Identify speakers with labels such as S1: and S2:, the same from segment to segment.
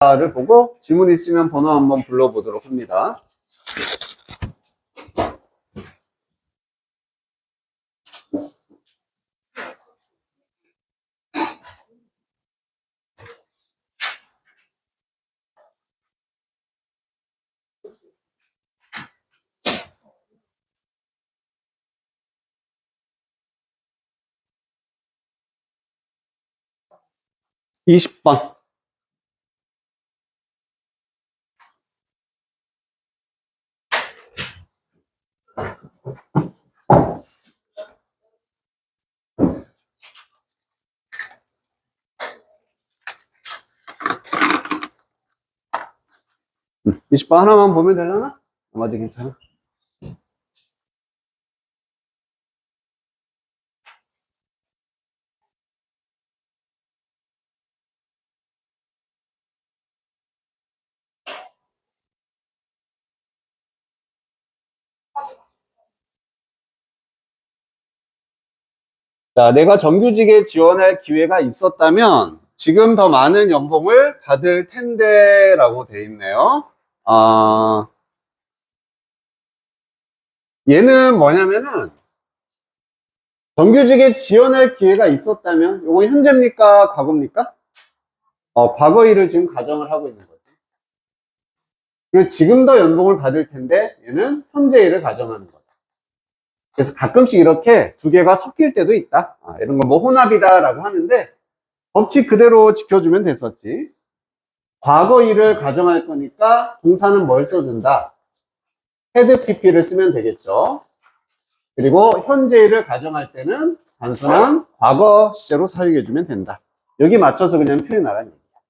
S1: 를 보고 질문 있으면 번호 한번 불러보도록 합니다. (20번) 20번 하나만 보면 되려나? 나머지 괜찮아? 자, 내가 정규직에 지원할 기회가 있었다면 지금 더 많은 연봉을 받을 텐데 라고 돼 있네요. 얘는 뭐냐면은 정규직에 지원할 기회가 있었다면, 이거 현재입니까? 과거입니까? 과거일을 지금 가정을 하고 있는 거지. 그리고 지금 더 연봉을 받을 텐데 얘는 현재일을 가정하는 거다. 그래서 가끔씩 이렇게 두 개가 섞일 때도 있다. 이런 거 뭐 혼합이다라고 하는데 법칙 그대로 지켜주면 됐었지. 과거일을 가정할 거니까 동사는 뭘 써준다? had pp를 쓰면 되겠죠. 그리고 현재일을 가정할 때는 단순한 과거 시제로 사용해주면 된다. 여기 맞춰서 그냥 표현하라는 얘기야.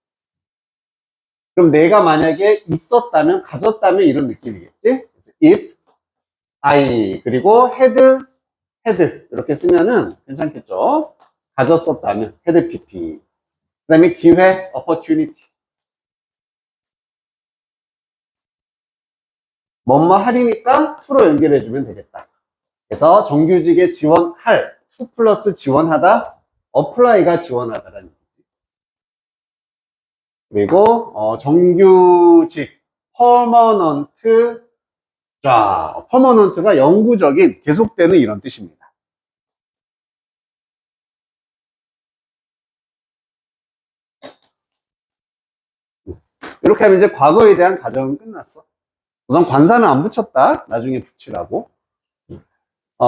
S1: 그럼 내가 만약에 있었다면, 가졌다면 이런 느낌이겠지? if I 그리고 had 이렇게 쓰면은 괜찮겠죠? 가졌었다면 had pp. 그 다음에 기회 opportunity. 뭐뭐 하리니까 to로 연결해주면 되겠다. 그래서 정규직에 지원할, to 플러스 지원하다, apply가 지원하다라는 얘기지. 그리고 정규직 permanent. 자, 퍼머넌트가 영구적인, 계속되는 이런 뜻입니다. 이렇게 하면 이제 과거에 대한 가정은 끝났어. 우선 관사는 안 붙였다. 나중에 붙이라고.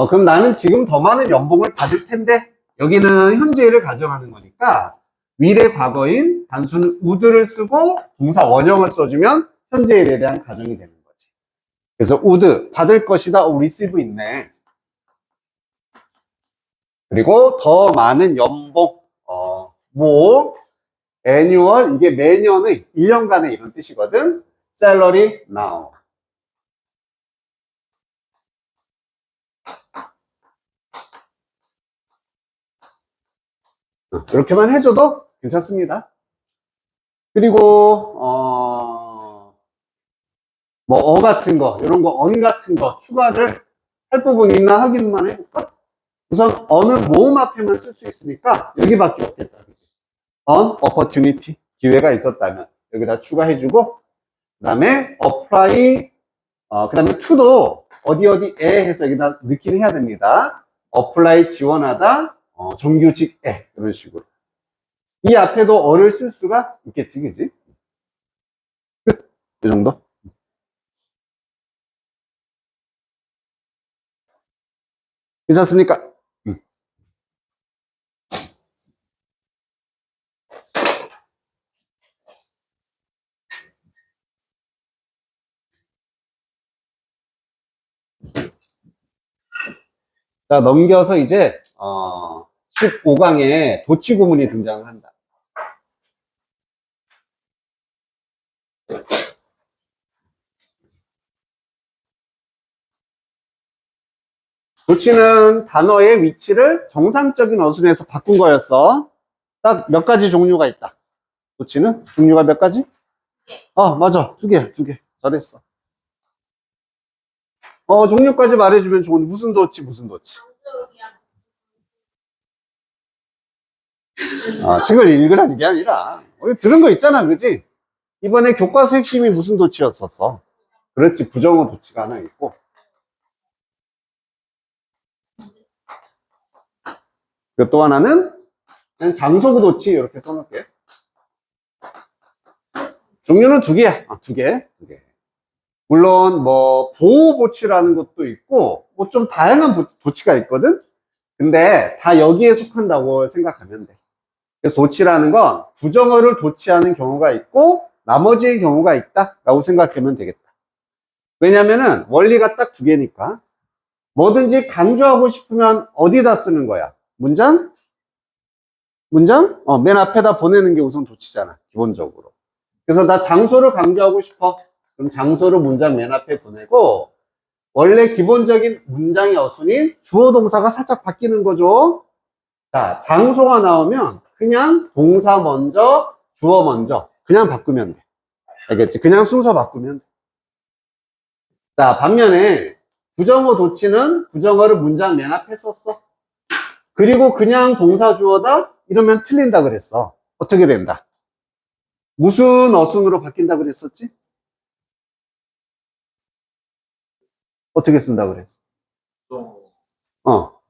S1: 그럼 나는 지금 더 많은 연봉을 받을 텐데, 여기는 현재일을 가정하는 거니까 미래 과거인 단순 would를 쓰고 동사 원형을 써주면 현재일에 대한 가정이 되는 거지. 그래서 would, 받을 것이다. receive 있네. 그리고 더 많은 연봉, more, annual, 이게 매년의 1년간의 이런 뜻이거든. salary now. 이렇게만 해줘도 괜찮습니다. 그리고 뭐 같은 거, 이런 거, on 같은 거 추가를 할 부분이 있나 확인만 해볼까? 우선 on은 모음 앞에만 쓸 수 있으니까 여기밖에 없겠다. on opportunity, 기회가 있었다면 여기다 추가해주고, 그 다음에 apply, 그 다음에 to도 어디에 해서 여기다 넣긴 해야 됩니다. apply 지원하다, 정규직에, 이런 식으로. 이 앞에도 어를 쓸 수가 있겠지, 그지? 끝. 이 정도. 괜찮습니까? 자, 넘겨서 이제 15강에 도치 구문이 등장을 한다. 도치는 단어의 위치를 정상적인 어순에서 바꾼 거였어. 딱 몇 가지 종류가 있다. 도치는 종류가 몇 가지? 맞아. 두 개. 잘했어. 종류까지 말해주면 좋은데 무슨 도치? 책을 읽으라는 게 아니라 들은 거 있잖아, 그지? 이번에 교과서 핵심이 무슨 도치였었어? 그렇지, 부정어 도치가 하나 있고. 그리고 또 하나는 그냥 장소구 도치 이렇게 써놓을게요. 종류는 두 개야. 두 개. 물론 뭐 보호 도치라는 것도 있고 뭐 좀 다양한 도치가 있거든. 근데 다 여기에 속한다고 생각하면 돼. 그래서 도치라는 건 부정어를 도치하는 경우가 있고 나머지의 경우가 있다라고 생각하면 되겠다. 왜냐면은 원리가 딱 두 개니까. 뭐든지 강조하고 싶으면 어디다 쓰는 거야? 문장? 맨 앞에다 보내는 게 우선 도치잖아, 기본적으로. 그래서 나 장소를 강조하고 싶어. 그럼 장소를 문장 맨 앞에 보내고, 원래 기본적인 문장의 어순인 주어 동사가 살짝 바뀌는 거죠. 자, 장소가 나오면 그냥 동사 먼저, 주어 먼저 그냥 바꾸면 돼. 알겠지? 그냥 순서 바꾸면 돼. 자, 반면에 부정어 도치는 부정어를 문장 맨 앞에 썼어. 그리고 그냥 동사 주어다? 이러면 틀린다 그랬어. 어떻게 된다? 무슨 어순으로 바뀐다 그랬었지? 어떻게 쓴다 그랬어?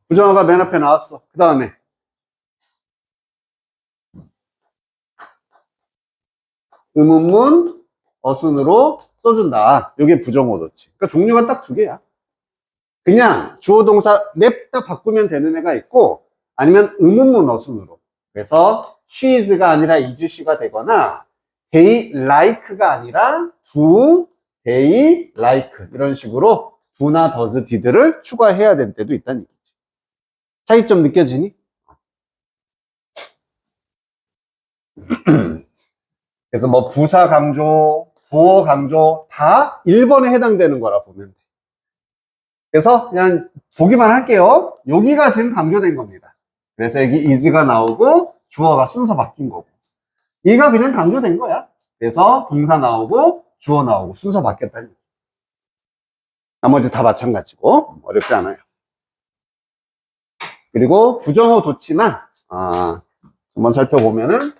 S1: 부정어가 맨 앞에 나왔어. 그 다음에 의문문 어순으로 써준다. 이게 부정어 도치. 그러니까 종류가 딱 두 개야. 그냥 주어 동사 냅다 바꾸면 되는 애가 있고, 아니면 의문문 어순으로. 그래서 she is가 아니라 is she가 되거나 they like가 아니라 do they like 이런 식으로 do나 does, did를 추가해야 될 때도 있다는 얘기지. 차이점 느껴지니? 그래서 뭐 부사 강조, 보어 강조 다 1번에 해당되는 거라 보면 돼. 그래서 그냥 보기만 할게요. 여기가 지금 강조된 겁니다. 그래서 여기 is가 나오고 주어가 순서 바뀐 거고, 얘가 그냥 강조된 거야. 그래서 동사 나오고 주어 나오고 순서 바뀌었다니. 나머지 다 마찬가지고 어렵지 않아요. 그리고 부정어 도치만 한번 살펴보면은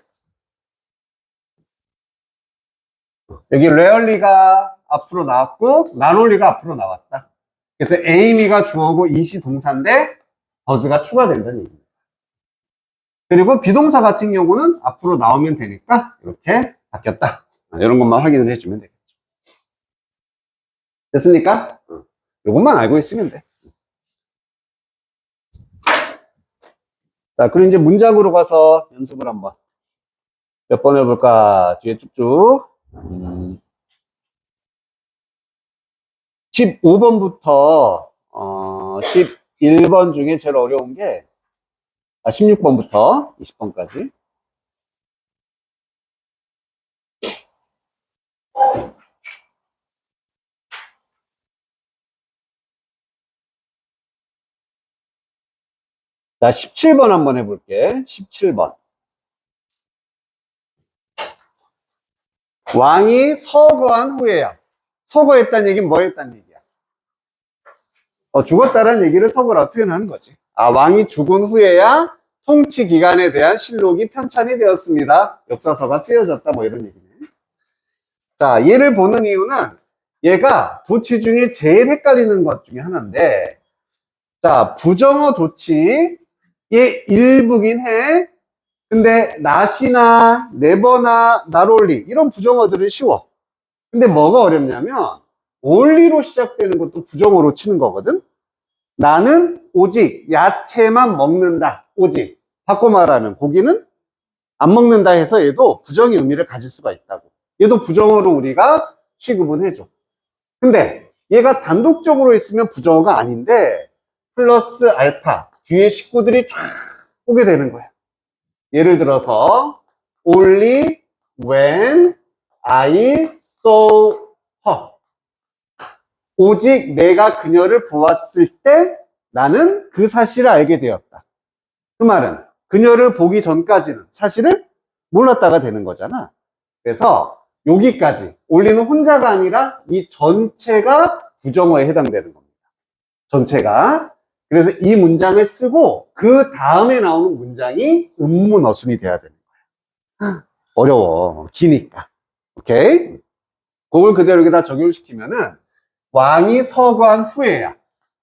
S1: 여기 rarely가 앞으로 나왔고 not only가 앞으로 나왔다. 그래서 amy가 주어고 it이 동사인데 does가 추가된다는 얘기입니다. 그리고 비동사 같은 경우는 앞으로 나오면 되니까 이렇게 바뀌었다. 이런 것만 확인을 해주면 되겠죠. 됐습니까? 이것만 알고 있으면 돼. 자, 그리고 이제 문장으로 가서 연습을 한번 몇 번 해볼까? 뒤에 쭉쭉. 15번부터 11번 중에 제일 어려운 게 16번부터 20번까지. 자, 17번 한번 해볼게. 17번. 왕이 서거한 후에야. 서거했다는 얘기는 뭐 했다는 얘기야? 죽었다라는 얘기를 서거라고 표현하는 거지. 왕이 죽은 후에야 통치 기간에 대한 실록이 편찬이 되었습니다. 역사서가 쓰여졌다, 뭐 이런 얘기네. 자, 얘를 보는 이유는 얘가 도치 중에 제일 헷갈리는 것 중에 하나인데, 자, 부정어 도치의 일부긴 해. 근데 not이나 never나 not only 이런 부정어들은 쉬워. 근데 뭐가 어렵냐면 only로 시작되는 것도 부정어로 치는 거거든. 나는 오직 야채만 먹는다. 오직. 바꿔 말하면 고기는 안 먹는다 해서 얘도 부정의 의미를 가질 수가 있다고. 얘도 부정어로 우리가 취급은 해줘. 근데 얘가 단독적으로 있으면 부정어가 아닌데 플러스 알파 뒤에 식구들이 쫙 오게 되는 거야. 예를 들어서 only when I saw her. 오직 내가 그녀를 보았을 때 나는 그 사실을 알게 되었다. 그 말은 그녀를 보기 전까지는 사실을 몰랐다가 되는 거잖아. 그래서 여기까지 only는 혼자가 아니라 이 전체가 부정어에 해당되는 겁니다. 전체가. 그래서 이 문장을 쓰고 그 다음에 나오는 문장이 음문 어순이 돼야 되는 거야. 어려워. 기니까. 오케이? 그걸 그대로 여기다 적용시키면은 왕이 서거한 후에야.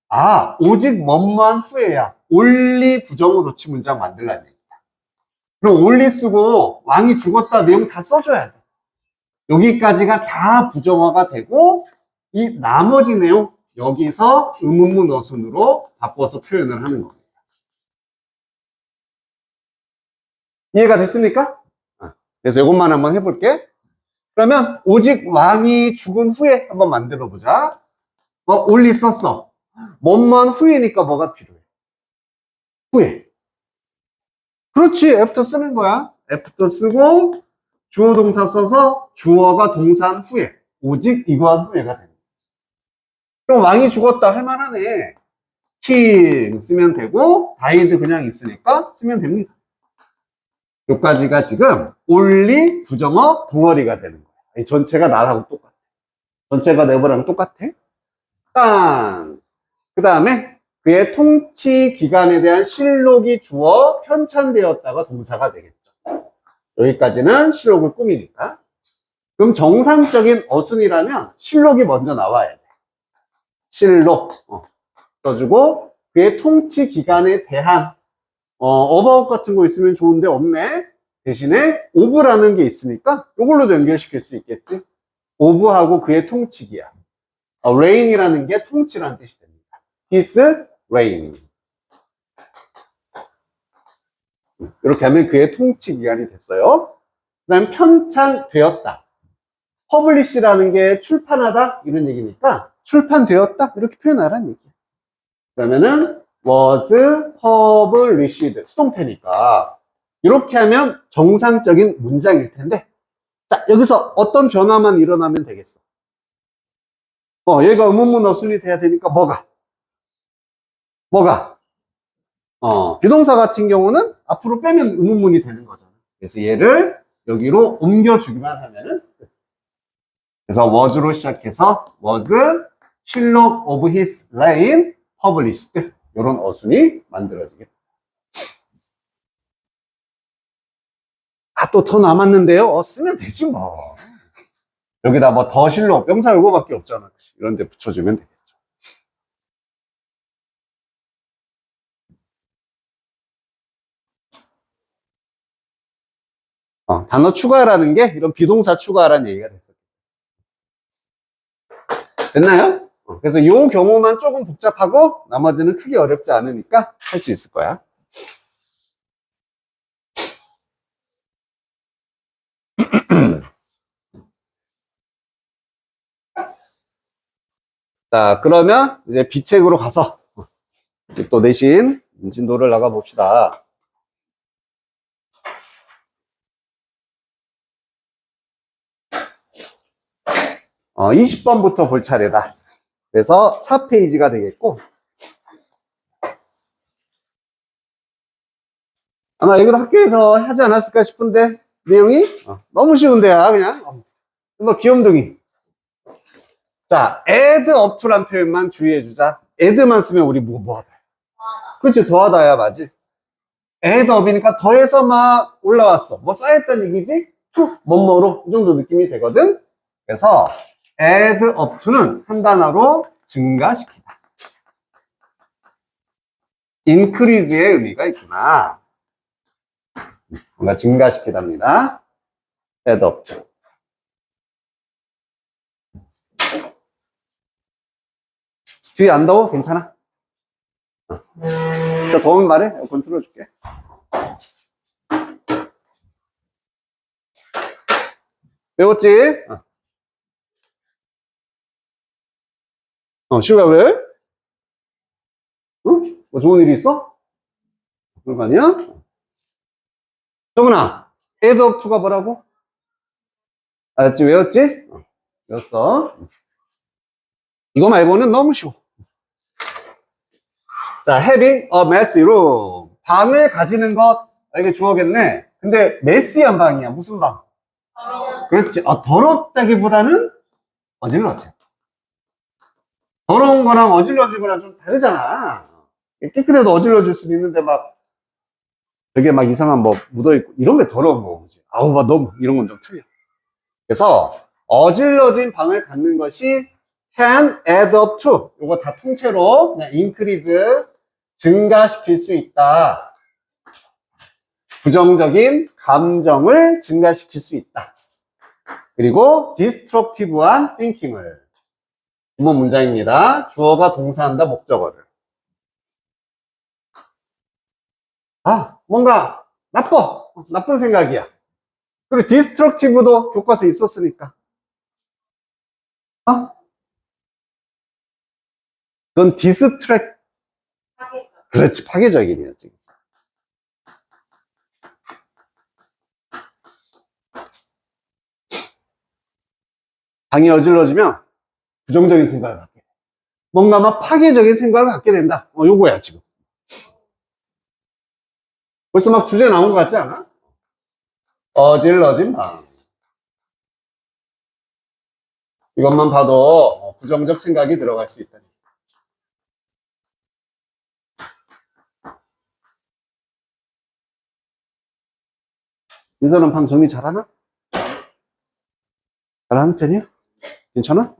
S1: 아, 오직 뭐뭐한 후에야. only 부정어 도치 문장 만들라는 얘기야. 그럼 only 쓰고 왕이 죽었다 내용 다 써줘야 돼. 여기까지가 다 부정어가 되고 이 나머지 내용 여기서 의문문 어순으로 바꿔서 표현을 하는 겁니다. 이해가 됐습니까? 그래서 이것만 한번 해볼게. 그러면 오직 왕이 죽은 후에 한번 만들어 보자. only 썼어. 뭐뭐한 후에니까 뭐가 필요해? 후에. 그렇지. 애프터 쓰는 거야. 애프터 쓰고 주어 동사 써서 주어가 동사한 후에 오직 이거한 후에가 되는 거야. 그럼 왕이 죽었다 할 만하네. king 쓰면 되고 died 그냥 있으니까 쓰면 됩니다. 여기까지가 지금 only 부정어 덩어리가 되는 거야. 이 전체가 나랑 똑같아. 전체가 네버랑 똑같아. 땅. 그 다음에 그의 통치 기간에 대한 실록이 주어 편찬되었다가 동사가 되겠죠. 여기까지는 실록을 꾸미니까. 그럼 정상적인 어순이라면 실록이 먼저 나와야 돼. 실록 써주고 그의 통치 기간에 대한 어바웃 같은 거 있으면 좋은데 없네. 대신에 오브라는 게 있으니까 이걸로도 연결시킬 수 있겠지. 오브하고 그의 통치기야. reign이라는 게 통치라는 뜻이 됩니다. his reign. 이렇게 하면 그의 통치 기간이 됐어요. 그 다음 편찬되었다. publish라는 게 출판하다 이런 얘기니까 출판되었다 이렇게 표현하라는 얘기야. 그러면은 was published 수동태니까 이렇게 하면 정상적인 문장일 텐데 자 여기서 어떤 변화만 일어나면 되겠어. 얘가 의문문 어순이 돼야 되니까 뭐가 비동사 같은 경우는 앞으로 빼면 의문문이 되는 거잖아. 그래서 얘를 여기로 옮겨주기만 하면은 그래서 was로 시작해서 was Sherlock of his reign published 이런 어순이 만들어지겠다. 또 더 남았는데요? 쓰면 되지 뭐. 여기다 뭐 더 실록 명사 요거밖에 없잖아. 이런 데 붙여주면 되겠죠. 단어 추가라는 게 이런 비동사 추가라는 얘기가 됐어요. 됐나요? 그래서 이 경우만 조금 복잡하고 나머지는 크게 어렵지 않으니까 할 수 있을 거야. 자, 그러면 이제 B책으로 가서 또 내신 진도를 나가 봅시다. 20번부터 볼 차례다. 그래서 4페이지가 되겠고 아마 이것도 학교에서 하지 않았을까 싶은데 내용이 너무 쉬운데요. 그냥 뭐 귀염둥이. 자, add up to란 표현만 주의해주자. add만 쓰면 우리 뭐하다. 그렇지, 더하다야 맞지. add up이니까 더해서 막 올라왔어. 뭐 쌓였다는 얘기지? 뭐뭐로 이 정도 느낌이 되거든. 그래서 add up to는 한 단어로 증가시키다. increase의 의미가 있구나. 뭔가 증가시키답니다. add up to. 뒤에 안 더워? 괜찮아? 자, 더우면 말해. 에어컨 틀어줄게. 외웠지? 시우야 왜? 응? 뭐 좋은 일이 있어? 그런 거 아니야? 정은아, add up to가 뭐라고? 알았지? 외웠지? 외웠어. 이거 말고는 너무 쉬워. 자, having a messy room. 방을 가지는 것. 이게 주어겠네. 근데 메시한 방이야. 무슨 방? 그렇지. 더럽다기보다는 어질러져. 더러운 거랑 어질러진 거랑 좀 다르잖아. 깨끗해도 어질러질 수도 있는데 되게 이상한 묻어있고 이런 게 더러운 거지. 아우, 너무 이런 건 좀 틀려. 그래서 어질러진 방을 갖는 것이 can add up to, 요거 다 통째로 그냥 increase, 증가시킬 수 있다. 부정적인 감정을 증가시킬 수 있다. 그리고 destructive한 thinking을. 구문 문장입니다. 주어가 동사한다, 목적어를. 뭔가 나쁜 생각이야. 그리고 destructive도 교과서에 있었으니까. 그건 distract, 그렇지, 파괴적이네요, 지금. 방이 어질러지면 부정적인 생각을 갖게 돼. 뭔가 막 파괴적인 생각을 갖게 된다. 요거야, 지금. 벌써 막 주제 나온 것 같지 않아? 어질러진 방. 이것만 봐도 부정적 생각이 들어갈 수 있다. 인사는 방 정리 잘하나? 잘하는 편이야? 괜찮아?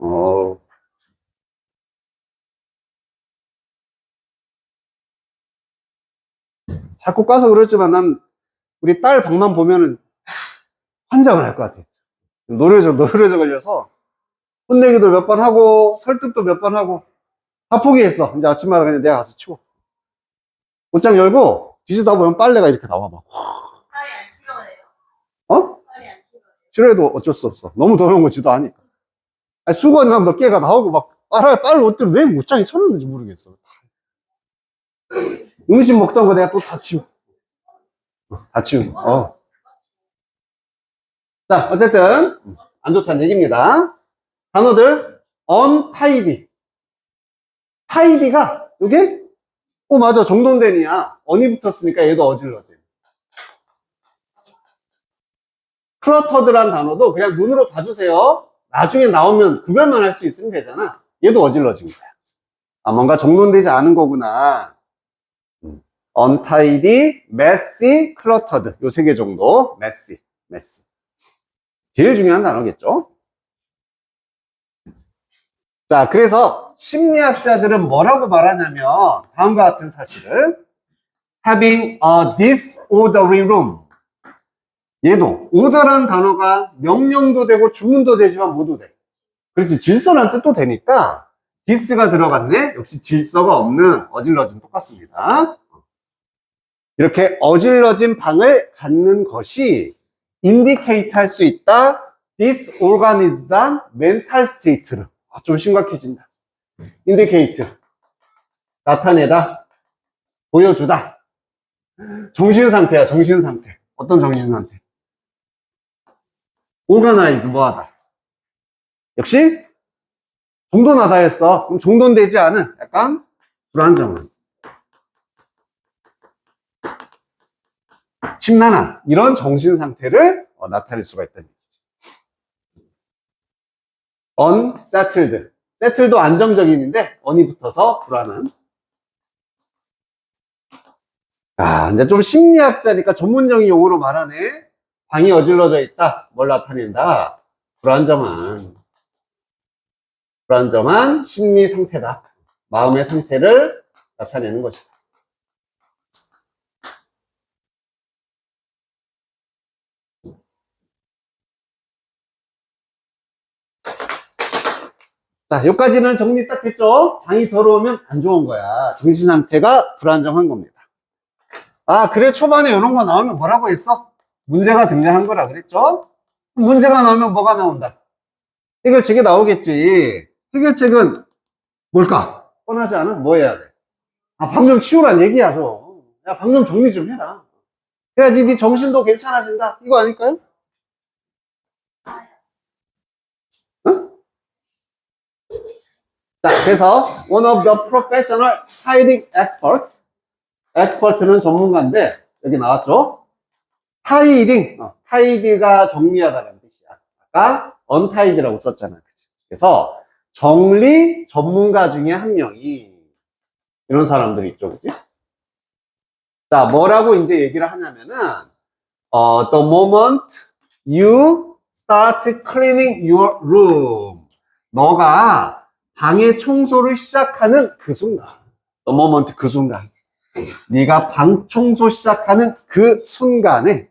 S1: 자꾸 까서 그랬지만 난 우리 딸 방만 보면은 환장을 할 것 같아. 노려져 걸려서 혼내기도 몇 번 하고 설득도 몇 번 하고 다 포기했어. 이제 아침마다 그냥 내가 가서 치워. 옷장 열고 뒤지다 보면 빨래가 이렇게 나와 막.
S2: 딸이 안 싫어해요. 딸이 안 싫어해요.
S1: 싫어해도 어쩔 수 없어. 너무 더러운 거 지도 아니까. 수건 몇 개가 나오고 막 빨래 옷들을 왜 옷장에 쳐놓는지 모르겠어. 음식 먹던 거 내가 또 다 치워. 다 치우고. 자, 어쨌든 안 좋다는 얘기입니다. 단어들 untidy. tidy가 이게 맞아, 정돈된이야. on이 붙었으니까 얘도 어질러지. cluttered란 단어도 그냥 눈으로 봐주세요. 나중에 나오면 구별만 할 수 있으면 되잖아. 얘도 어질러진 거야. 뭔가 정돈되지 않은 거구나. untidy, messy, cluttered. 요 세 개 정도. messy. 제일 중요한 단어겠죠. 자, 그래서 심리학자들은 뭐라고 말하냐면 다음과 같은 사실을 having a disorderly room. 얘도 order란 단어가 명령도 되고 주문도 되지만 모두 돼. 그렇지, 질서란 뜻도 되니까 dis가 들어갔네. 역시 질서가 없는 어질러짐 똑같습니다. 이렇게 어질러진 방을 갖는 것이 indicate 할 수 있다. disorganized한 mental state를. 좀 심각해진다. indicate. 나타내다. 보여주다. 정신상태야, 정신상태. 어떤 정신상태? organize, 뭐하다. 역시 정돈하다 했어. 그럼 정돈되지 않은 약간 불안정한, 심란한 이런 정신상태를 나타낼 수가 있다는 얘기죠. unsettled. settled도 안정적인인데 on이 붙어서 불안한. 이제 좀 심리학자니까 전문적인 용어로 말하네. 방이 어질러져 있다. 뭘 나타낸다? 불안정한 심리 상태다. 마음의 상태를 나타내는 것이다. 자, 여기까지는 정리 딱 했죠? 방이 더러우면 안 좋은 거야. 정신 상태가 불안정한 겁니다. 그래, 초반에 이런 거 나오면 뭐라고 했어? 문제가 등장한 거라 그랬죠? 문제가 나오면 뭐가 나온다? 해결책이 나오겠지. 해결책은 뭘까? 뻔하지 않아? 뭐 해야 돼? 방 좀 치우란 얘기야, 좀. 야, 방 좀 정리 좀 해라. 그래야지 네 정신도 괜찮아진다. 이거 아닐까요? 응? 자, 그래서 one of the professional hiding experts. expert는 전문가인데 여기 나왔죠? tidy가 정리하다라는 뜻이야. 아까 untidy라고 썼잖아. 그래서 정리 전문가 중에 한 명이 이런 사람들이 있죠, 그치? 자, 뭐라고 이제 얘기를 하냐면은 the moment you start cleaning your room. 너가 방의 청소를 시작하는 그 순간. The moment, 그 순간. 네가 방 청소 시작하는 그 순간에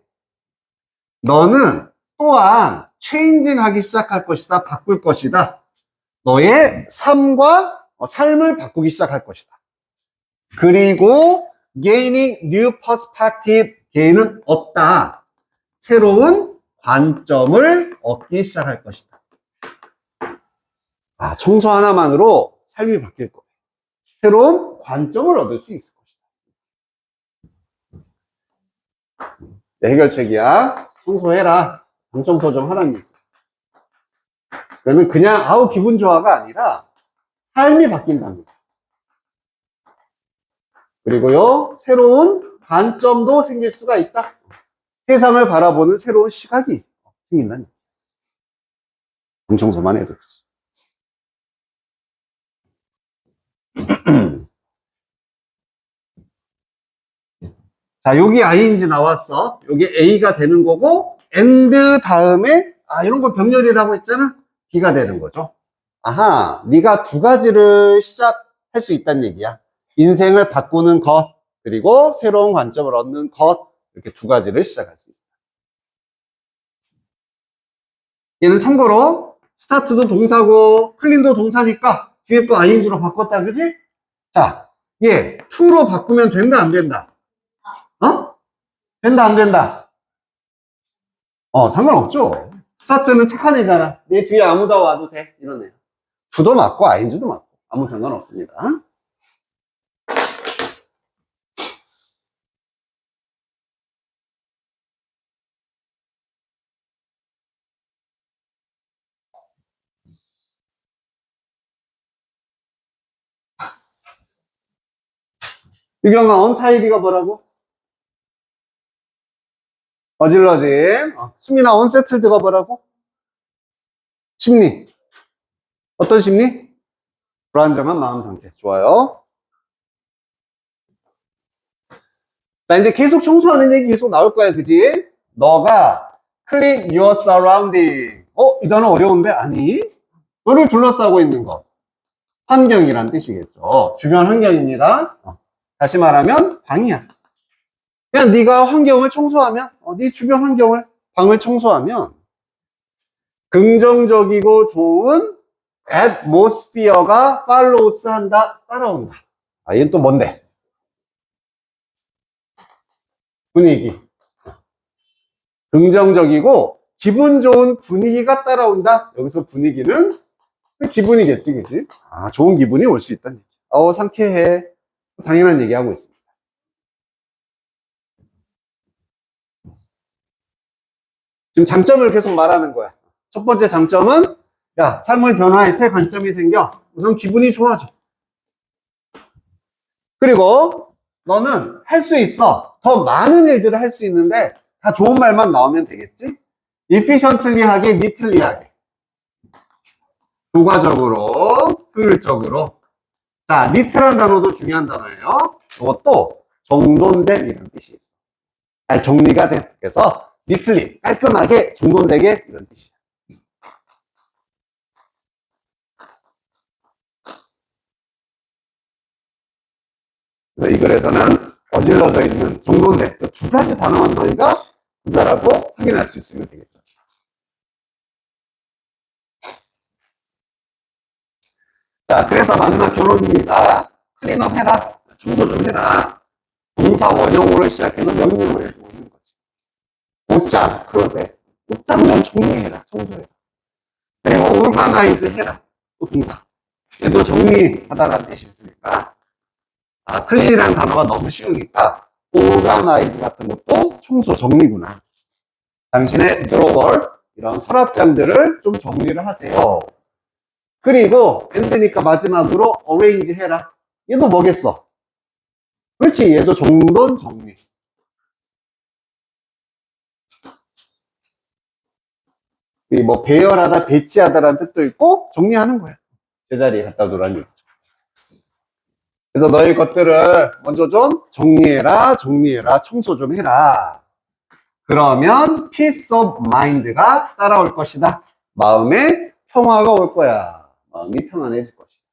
S1: 너는 또한 체인징 하기 시작할 것이다. 바꿀 것이다. 너의 삶을 바꾸기 시작할 것이다. 그리고 gaining new perspective, gain은 얻다. 새로운 관점을 얻기 시작할 것이다. 청소 하나만으로 삶이 바뀔 거예요. 새로운 관점을 얻을 수 있을 것이다. 해결책이야. 청소해라. 방 청소 좀 하라는 얘기. 그러면 그냥 아우 기분 좋아가 아니라 삶이 바뀐답니다. 그리고요, 새로운 관점도 생길 수가 있다. 세상을 바라보는 새로운 시각이 생긴다는 얘기. 방 청소만 해도. 자, 여기 I인지 나왔어. 여기 A가 되는 거고, and 다음에, 이런 걸 병렬이라고 했잖아? B가 되는 거죠. 아하, 네가 두 가지를 시작할 수 있다는 얘기야. 인생을 바꾸는 것, 그리고 새로운 관점을 얻는 것, 이렇게 두 가지를 시작할 수 있다. 얘는 참고로, 스타트도 동사고, 클린도 동사니까, 뒤에 또 ING로 바꿨다, 그지? 자, 얘, to로 바꾸면 된다, 안 된다? 된다, 안 된다? 상관없죠. 스타트는 착한 애잖아. 내 뒤에 아무도 와도 돼. 이런 애. to도 맞고, ING도 맞고. 아무 상관없습니다. 유경아, 언타이디가 뭐라고? 어질러짐. 수민아, 언세틀드가 뭐라고? 심리. 어떤 심리? 불안정한 마음 상태. 좋아요. 자, 이제 계속 청소하는 얘기 계속 나올 거야, 그지? 너가 clean your surrounding. 이 단어 어려운데? 아니. 너를 둘러싸고 있는 거. 환경이란 뜻이겠죠. 주변 환경입니다. 다시 말하면 방이야. 그냥 네가 환경을 청소하면, 네 주변 환경을, 방을 청소하면 긍정적이고 좋은 atmosphere가 follows 한다, 따라온다. 얘는 또 뭔데? 분위기. 긍정적이고 기분 좋은 분위기가 따라온다. 여기서 분위기는 기분이겠지, 그치? 좋은 기분이 올 수 있다는 얘기. 상쾌해. 당연한 얘기하고 있습니다. 지금 장점을 계속 말하는 거야. 첫 번째 장점은, 야, 삶의 변화에 새 관점이 생겨. 우선 기분이 좋아져. 그리고 너는 할 수 있어. 더 많은 일들을 할 수 있는데 다 좋은 말만 나오면 되겠지? efficiently하게, neatly하게. 효과적으로, 효율적으로. 자, neat라는 단어도 중요한 단어예요. 이것도 정돈된 이런 뜻이 있어. 잘 정리가 된. 그래서 neatly, 깔끔하게, 정돈되게 이런 뜻이야. 그래서 이 글에서는 어질러져 있는 정돈된 두 가지 단어만 너희가 구별하고 확인할 수 있으면 되겠죠. 자, 그래서 마지막 결론입니다. 클린업 해라. 청소 좀 해라. 동사 원형으로 시작해서 명령을 해주고 있는 거지. 옷장, 클로셋. 옷장 좀 정리해라. 청소해라. 그리고 organize 해라. 또 동사. 얘도 정리하다라는 뜻이 있으니까. 클린이라는 단어가 너무 쉬우니까 organize 같은 것도 청소, 정리구나. 당신의 drawers, 이런 서랍장들을 좀 정리를 하세요. 그리고 and니까 마지막으로 arrange 해라. 얘도 뭐겠어? 그렇지, 얘도 정돈, 정리. 뭐 배열하다, 배치하다라는 뜻도 있고 정리하는 거야. 제자리에 갖다 두라는 얘기죠. 그래서 너희 것들을 먼저 좀 정리해라, 청소 좀 해라. 그러면 peace of mind가 따라올 것이다. 마음에 평화가 올 거야. 마음이 평안해질 것이다.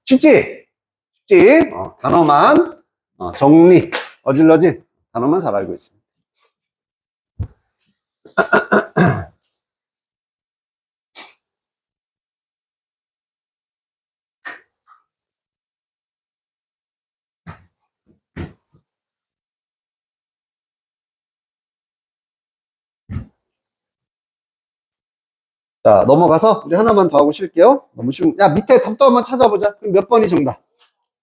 S1: 쉽지? 쉽지? 단어만 정리, 어질러진 단어만 잘 알고 있습니다. 자, 넘어가서 우리 하나만 더 하고 쉴게요. 너무 쉬운. 야, 밑에 답도 한번 찾아보자. 그럼 몇 번이 정답?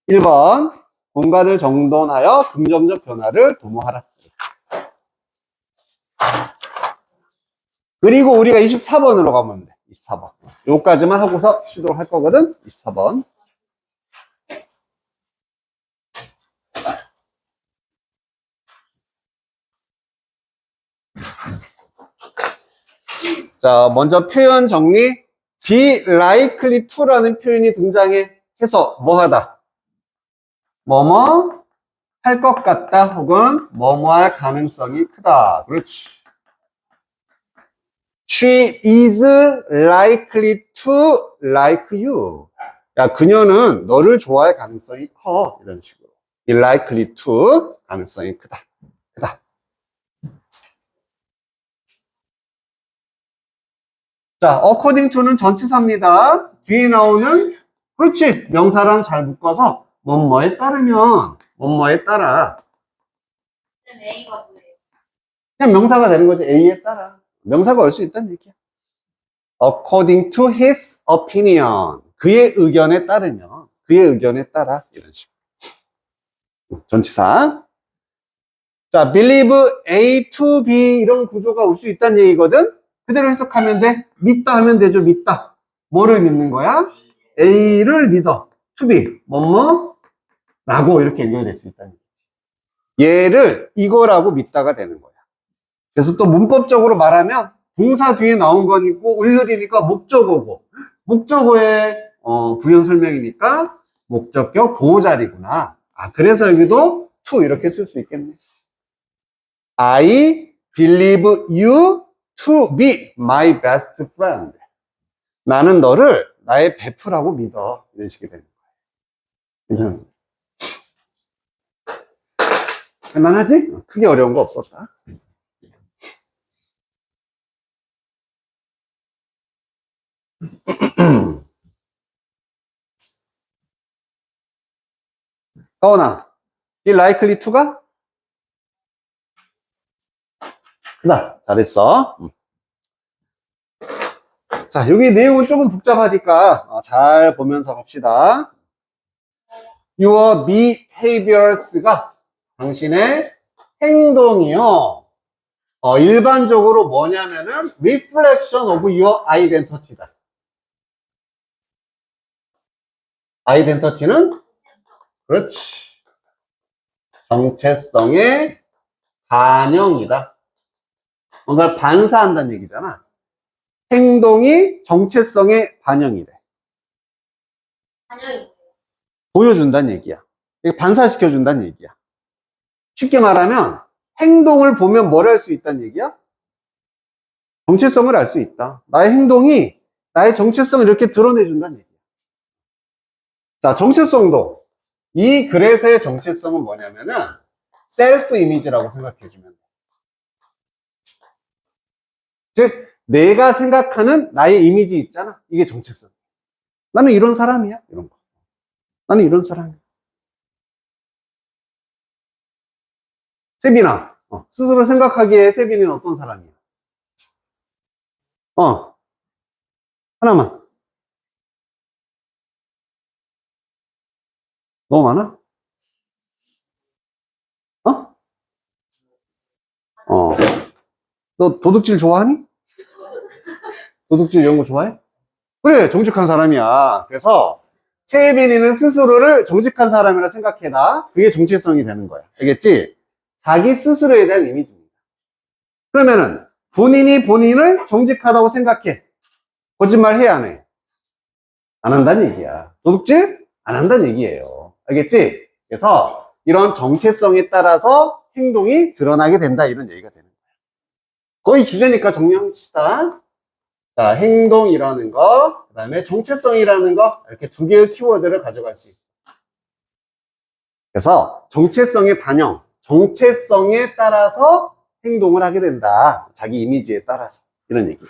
S1: 1번. 공간을 정돈하여 긍정적 변화를 도모하라. 그리고 우리가 24번으로 가면 돼. 24번. 요까지만 하고서 쉬도록 할 거거든. 24번. 자, 먼저 표현 정리. be likely to라는 표현이 등장해. 해서 뭐 하다? 뭐뭐 할 것 같다 혹은 뭐뭐 할 가능성이 크다. 그렇지. She is likely to like you. 야, 그녀는 너를 좋아할 가능성이 커. 이런 식으로. likely to 가능성이 크다. 크다. 자, according to는 전치사입니다. 뒤에 나오는 그렇지. 명사랑 잘 묶어서 뭐뭐에 따르면 뭐뭐에 따라
S2: 근데 A가 뭐예요?
S1: 그냥 명사가 되는 거지. A에 따라 명사가 올 수 있다는 얘기야. According to his opinion. 그의 의견에 따르면 그의 의견에 따라 이런 식으로. 전치사. 자, believe A to B 이런 구조가 올 수 있다는 얘기거든. 그대로 해석하면 돼. 믿다 하면 되죠. 믿다. 뭐를 믿는 거야? A를 믿어. to be 뭐뭐 라고 이렇게 연결될 수 있다는 얘기지. 얘를 이거라고 믿다가 되는 거야. 그래서 또 문법적으로 말하면 동사 뒤에 나온 건 있고 을률이니까 목적어고 목적어의 부연 설명이니까 목적격 보호자리구나. 아, 그래서 여기도 to 이렇게 쓸 수 있겠네. I believe you to be my best friend. 나는 너를 나의 베프라고 믿어. 이런 식이 되는 거야. 괜찮아? 할만하지? 크게 어려운 거 없었다. 가온아, 이 likely to가? 크다. 잘했어. 자, 여기 내용은 조금 복잡하니까 잘 보면서 갑시다. Your behaviors가 당신의 행동이요. 일반적으로 뭐냐면은 reflection of your identity다. identity는 그렇지. 정체성의 반영이다. 뭔가를 반사한다는 얘기잖아. 행동이 정체성의 반영이래.
S2: 반영이 뭐예요?
S1: 보여준다는 얘기야. 반사시켜준다는 얘기야. 쉽게 말하면 행동을 보면 뭘 할 수 있다는 얘기야? 정체성을 알 수 있다. 나의 행동이 나의 정체성을 이렇게 드러내준다는 얘기야. 자, 정체성도 이 글에서의 정체성은 뭐냐면은 셀프 이미지라고 생각해주면 돼. 즉 내가 생각하는 나의 이미지 있잖아. 이게 정체성. 나는 이런 사람이야. 이런 거. 나는 이런 사람이야. 세빈아, 스스로 생각하기에 세빈이는 어떤 사람이야? 하나만. 너무 많아? 너 도둑질 좋아하니? 도둑질 이런 거 좋아해? 그래, 정직한 사람이야. 그래서 세빈이는 스스로를 정직한 사람이라 생각해라. 그게 정체성이 되는 거야. 알겠지? 자기 스스로에 대한 이미지입니다. 그러면은 본인이 본인을 정직하다고 생각해. 거짓말 해, 안 해? 안 한다는 얘기야. 도둑질? 안 한다는 얘기예요. 알겠지? 그래서 이런 정체성에 따라서 행동이 드러나게 된다. 이런 얘기가 되는 거예요. 거의 주제니까 정리합시다. 자, 행동이라는 거, 그 다음에 정체성이라는 거, 이렇게 두 개의 키워드를 가져갈 수 있어요. 그래서 정체성의 반영, 정체성에 따라서 행동을 하게 된다. 자기 이미지에 따라서. 이런 얘기예요.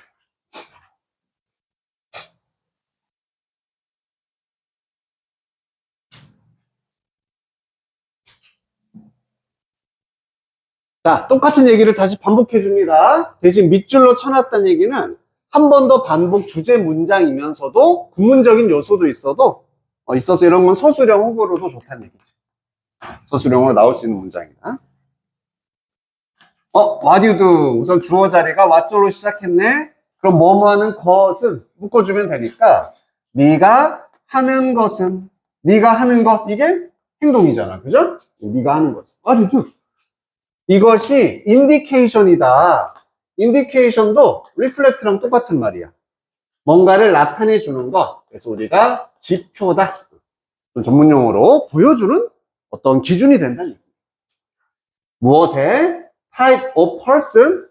S1: 자, 똑같은 얘기를 다시 반복해 줍니다. 대신 밑줄로 쳐놨다는 얘기는 한 번 더 반복 주제 문장이면서도 구문적인 요소도 있어서 이런 건 서술형 호구로도 좋다는 얘기지. 서술형으로 나올 수 있는 문장이다. what you do. 우선 주어 자리가 what로 시작했네. 그럼 뭐뭐 하는 것은 묶어주면 되니까 네가 하는 것은, 네가 하는 것, 이게 행동이잖아. 그죠? 네가 하는 것은 what you do. 이것이 인디케이션이다. 인디케이션도 리플렉트랑 똑같은 말이야. 뭔가를 나타내 주는 것. 그래서 우리가 지표다. 전문용어로 보여주는 어떤 기준이 된다는 얘기예요. 무엇에? type of person,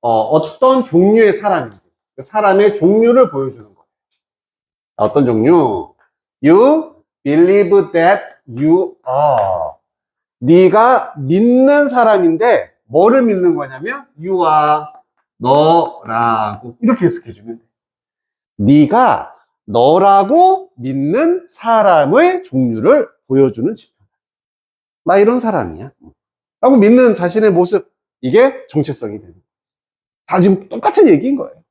S1: 어떤 종류의 사람인지. 그 사람의 종류를 보여주는 거예요. 어떤 종류? You believe that you are. 네가 믿는 사람인데 뭐를 믿는 거냐면 you와 너라고 이렇게 해석해주면 돼. 네가 너라고 믿는 사람의 종류를 보여주는 지표다. 나 이런 사람이야 라고 믿는 자신의 모습, 이게 정체성이 되는 거야. 다 지금 똑같은 얘기인 거예요.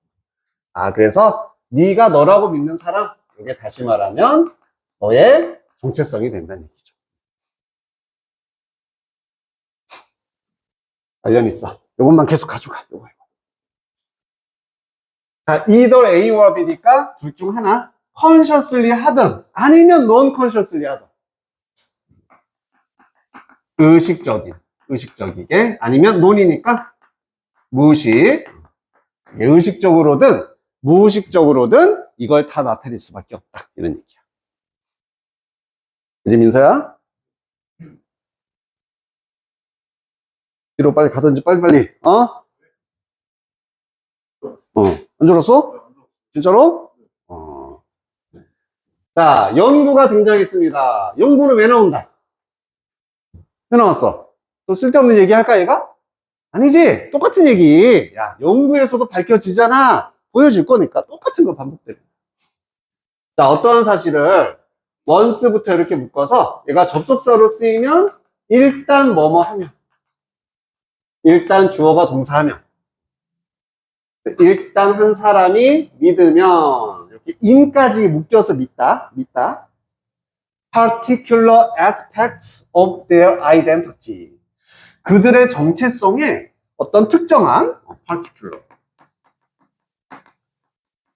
S1: 그래서 네가 너라고 믿는 사람, 이게 다시 말하면 너의 정체성이 된다는 얘기죠. 관련 있어. 이것만 계속 가져가. 요거. 자, either A와 B니까 둘 중 하나. consciously 하든 아니면 non-consciously 하든. 의식적이게 아니면 non이니까 무의식. 의식적으로든 무의식적으로든 이걸 다 나타낼 수밖에 없다. 이런 얘기야. 이제 민서야? 뒤로 빨리 가든지 빨리빨리. 안 줄었어? 진짜로? 자, 연구가 등장했습니다. 연구는 왜 나온다? 왜 나왔어? 또 쓸데없는 얘기 할까, 얘가? 아니지. 똑같은 얘기. 야, 연구에서도 밝혀지잖아. 보여줄 거니까 똑같은 거 반복되고. 자, 어떠한 사실을 once부터 이렇게 묶어서 얘가 접속사로 쓰이면 일단 뭐뭐 하면, 일단 주어가 동사하면, 일단 한 사람이 믿으면 이렇게 in까지 묶여서 믿다. particular aspects of their identity. 그들의 정체성의 어떤 특정한 particular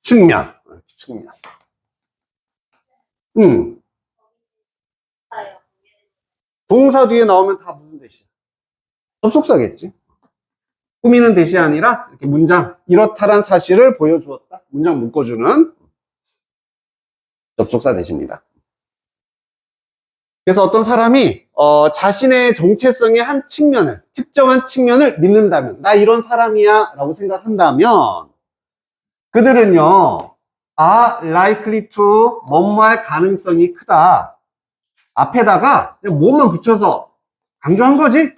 S1: 측면. 동사 뒤에 나오면 다 무슨 대시야? 접속사겠지. 꾸미는 대시 아니라 이렇게 문장, 이렇다란 사실을 보여주었다. 문장 묶어주는 접속사 대시입니다. 그래서 어떤 사람이 자신의 정체성의 한 측면을, 특정한 측면을 믿는다면, 나 이런 사람이야 라고 생각한다면 그들은요, are likely to 뭐뭐 할 가능성이 크다. 앞에다가 그냥 뭐만 붙여서 강조한 거지.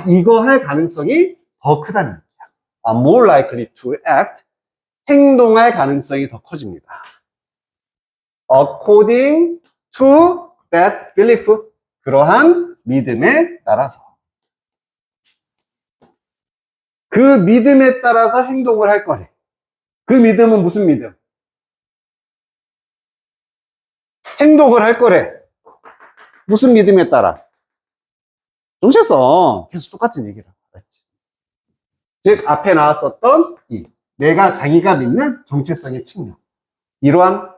S1: 이거 할 가능성이 더 크다는 얘기야. more likely to act. 행동할 가능성이 더 커집니다. according to that belief. 그러한 믿음에 따라서. 그 믿음에 따라서 행동을 할 거래. 그 믿음은 무슨 믿음? 행동을 할 거래. 무슨 믿음에 따라? 정체성. 계속 똑같은 얘기를 하고 있지. 즉, 앞에 나왔었던 내가 자기가 믿는 정체성의 측면. 이러한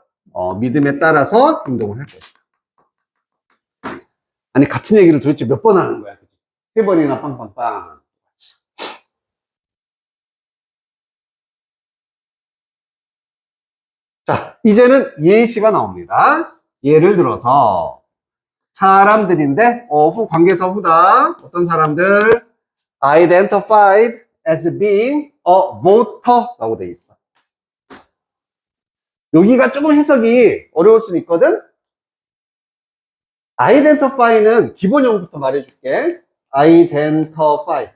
S1: 믿음에 따라서 행동을 할 것이다. 아니, 같은 얘기를 도대체 몇 번 하는 거야? 그치? 3번이나 빵빵빵. 자, 이제는 예시가 나옵니다. 예를 들어서 사람들인데, 후 관계사 후다. 어떤 사람들? identified as being a voter라고 돼 있어. 여기가 조금 해석이 어려울 수는 있거든? identify는 기본형부터 말해줄게. identify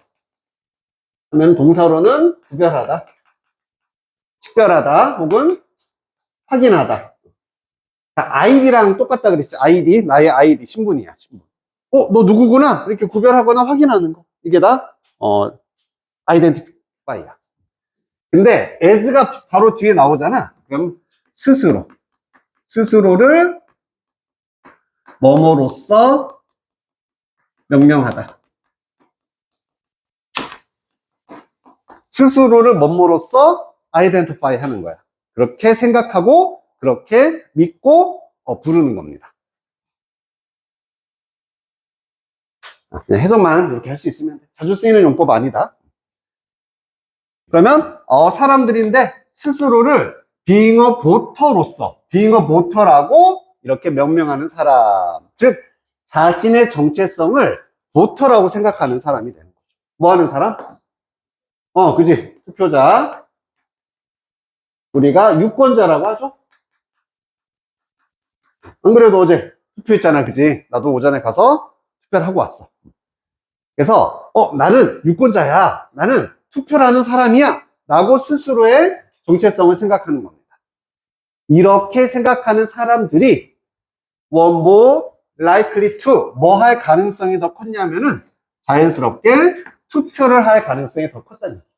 S1: 하면 동사로는 구별하다, 식별하다, 혹은 확인하다. 아이디랑 똑같다 그랬지. 아이디, 나의 아이디, 신분이야, 신분. 너 누구구나? 이렇게 구별하거나 확인하는 거. 이게 다, identify야. 근데 as가 바로 뒤에 나오잖아. 그럼 스스로를 뭐뭐로써 명명하다. 스스로를 뭐뭐로써 identify 하는 거야. 그렇게 생각하고 그렇게 믿고 부르는 겁니다. 그냥 해석만 이렇게 할 수 있으면 돼. 자주 쓰이는 용법 아니다. 그러면 사람들인데 스스로를 being a voter로서, being a voter라고 이렇게 명명하는 사람, 즉 자신의 정체성을 voter라고 생각하는 사람이 되는 거죠. 뭐 하는 사람? 그지? 투표자. 우리가 유권자라고 하죠. 안 그래도 어제 투표했잖아, 그지? 나도 오전에 가서 투표를 하고 왔어. 그래서 나는 유권자야, 나는 투표를 하는 사람이야 라고 스스로의 정체성을 생각하는 겁니다. 이렇게 생각하는 사람들이 were more likely to 뭐 할 가능성이 더 컸냐면은 자연스럽게 투표를 할 가능성이 더 컸다는 얘기죠.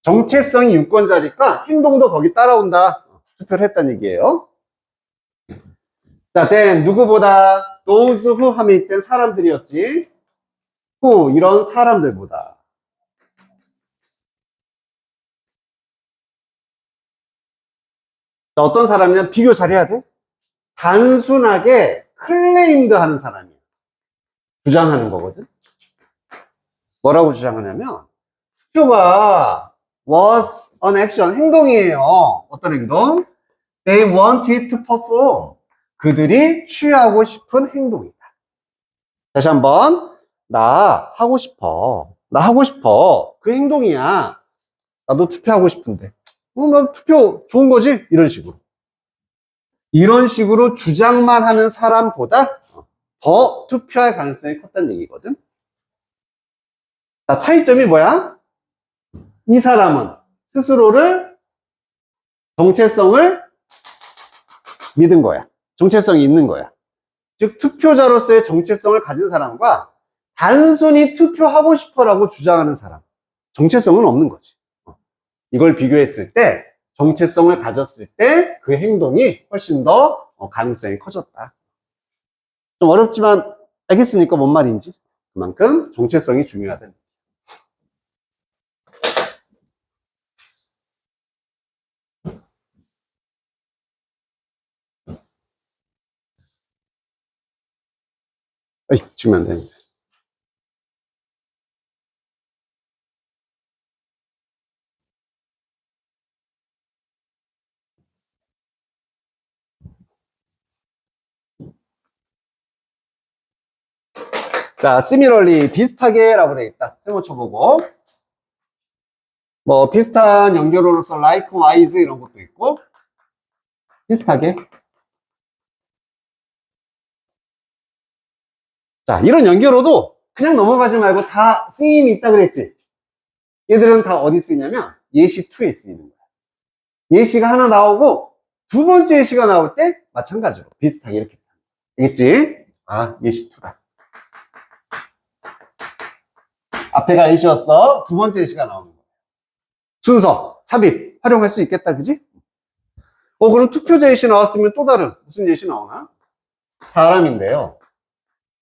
S1: 정체성이 유권자니까 행동도 거기 따라온다. 투표를 했다는 얘기예요. 자, then 누구보다 those who 하면 이땐 사람들이었지. who 이런 사람들보다. 자, 어떤 사람이면 비교 잘해야 돼. 단순하게 클레임드 하는 사람이야. 주장하는 거거든. 뭐라고 주장하냐면 투표가 was an action, 행동이에요. 어떤 행동? They wanted to perform. 그들이 취하고 싶은 행동이다. 다시 한번. 나 하고 싶어. 나 하고 싶어. 그 행동이야. 나도 투표하고 싶은데. 나 투표 좋은 거지? 이런 식으로. 이런 식으로 주장만 하는 사람보다 더 투표할 가능성이 컸다는 얘기거든. 자, 차이점이 뭐야? 이 사람은 스스로를 정체성을 믿은 거야. 정체성이 있는 거야. 즉 투표자로서의 정체성을 가진 사람과 단순히 투표하고 싶어라고 주장하는 사람, 정체성은 없는 거지. 이걸 비교했을 때 정체성을 가졌을 때 그 행동이 훨씬 더 가능성이 커졌다. 좀 어렵지만 알겠습니까? 뭔 말인지. 그만큼 정체성이 중요하다. 지금 안 되는데. 자, similarly, 비슷하게 라고 되겠다. 세모 쳐보고. 뭐, 비슷한 연결어로서 likewise 이런 것도 있고, 비슷하게. 자, 이런 연결어도 그냥 넘어가지 말고 다 쓰임이 있다 그랬지. 얘들은 다 어디 쓰이냐면, 예시2에 쓰이는 거야. 예시가 하나 나오고, 두 번째 예시가 나올 때, 마찬가지로 비슷하게 이렇게. 알겠지? 예시2다. 앞에가 예시였어. 두 번째 예시가 나오는 거야. 순서, 삽입, 활용할 수 있겠다, 그지? 그럼 투표자 예시 나왔으면 또 다른, 무슨 예시 나오나? 사람인데요.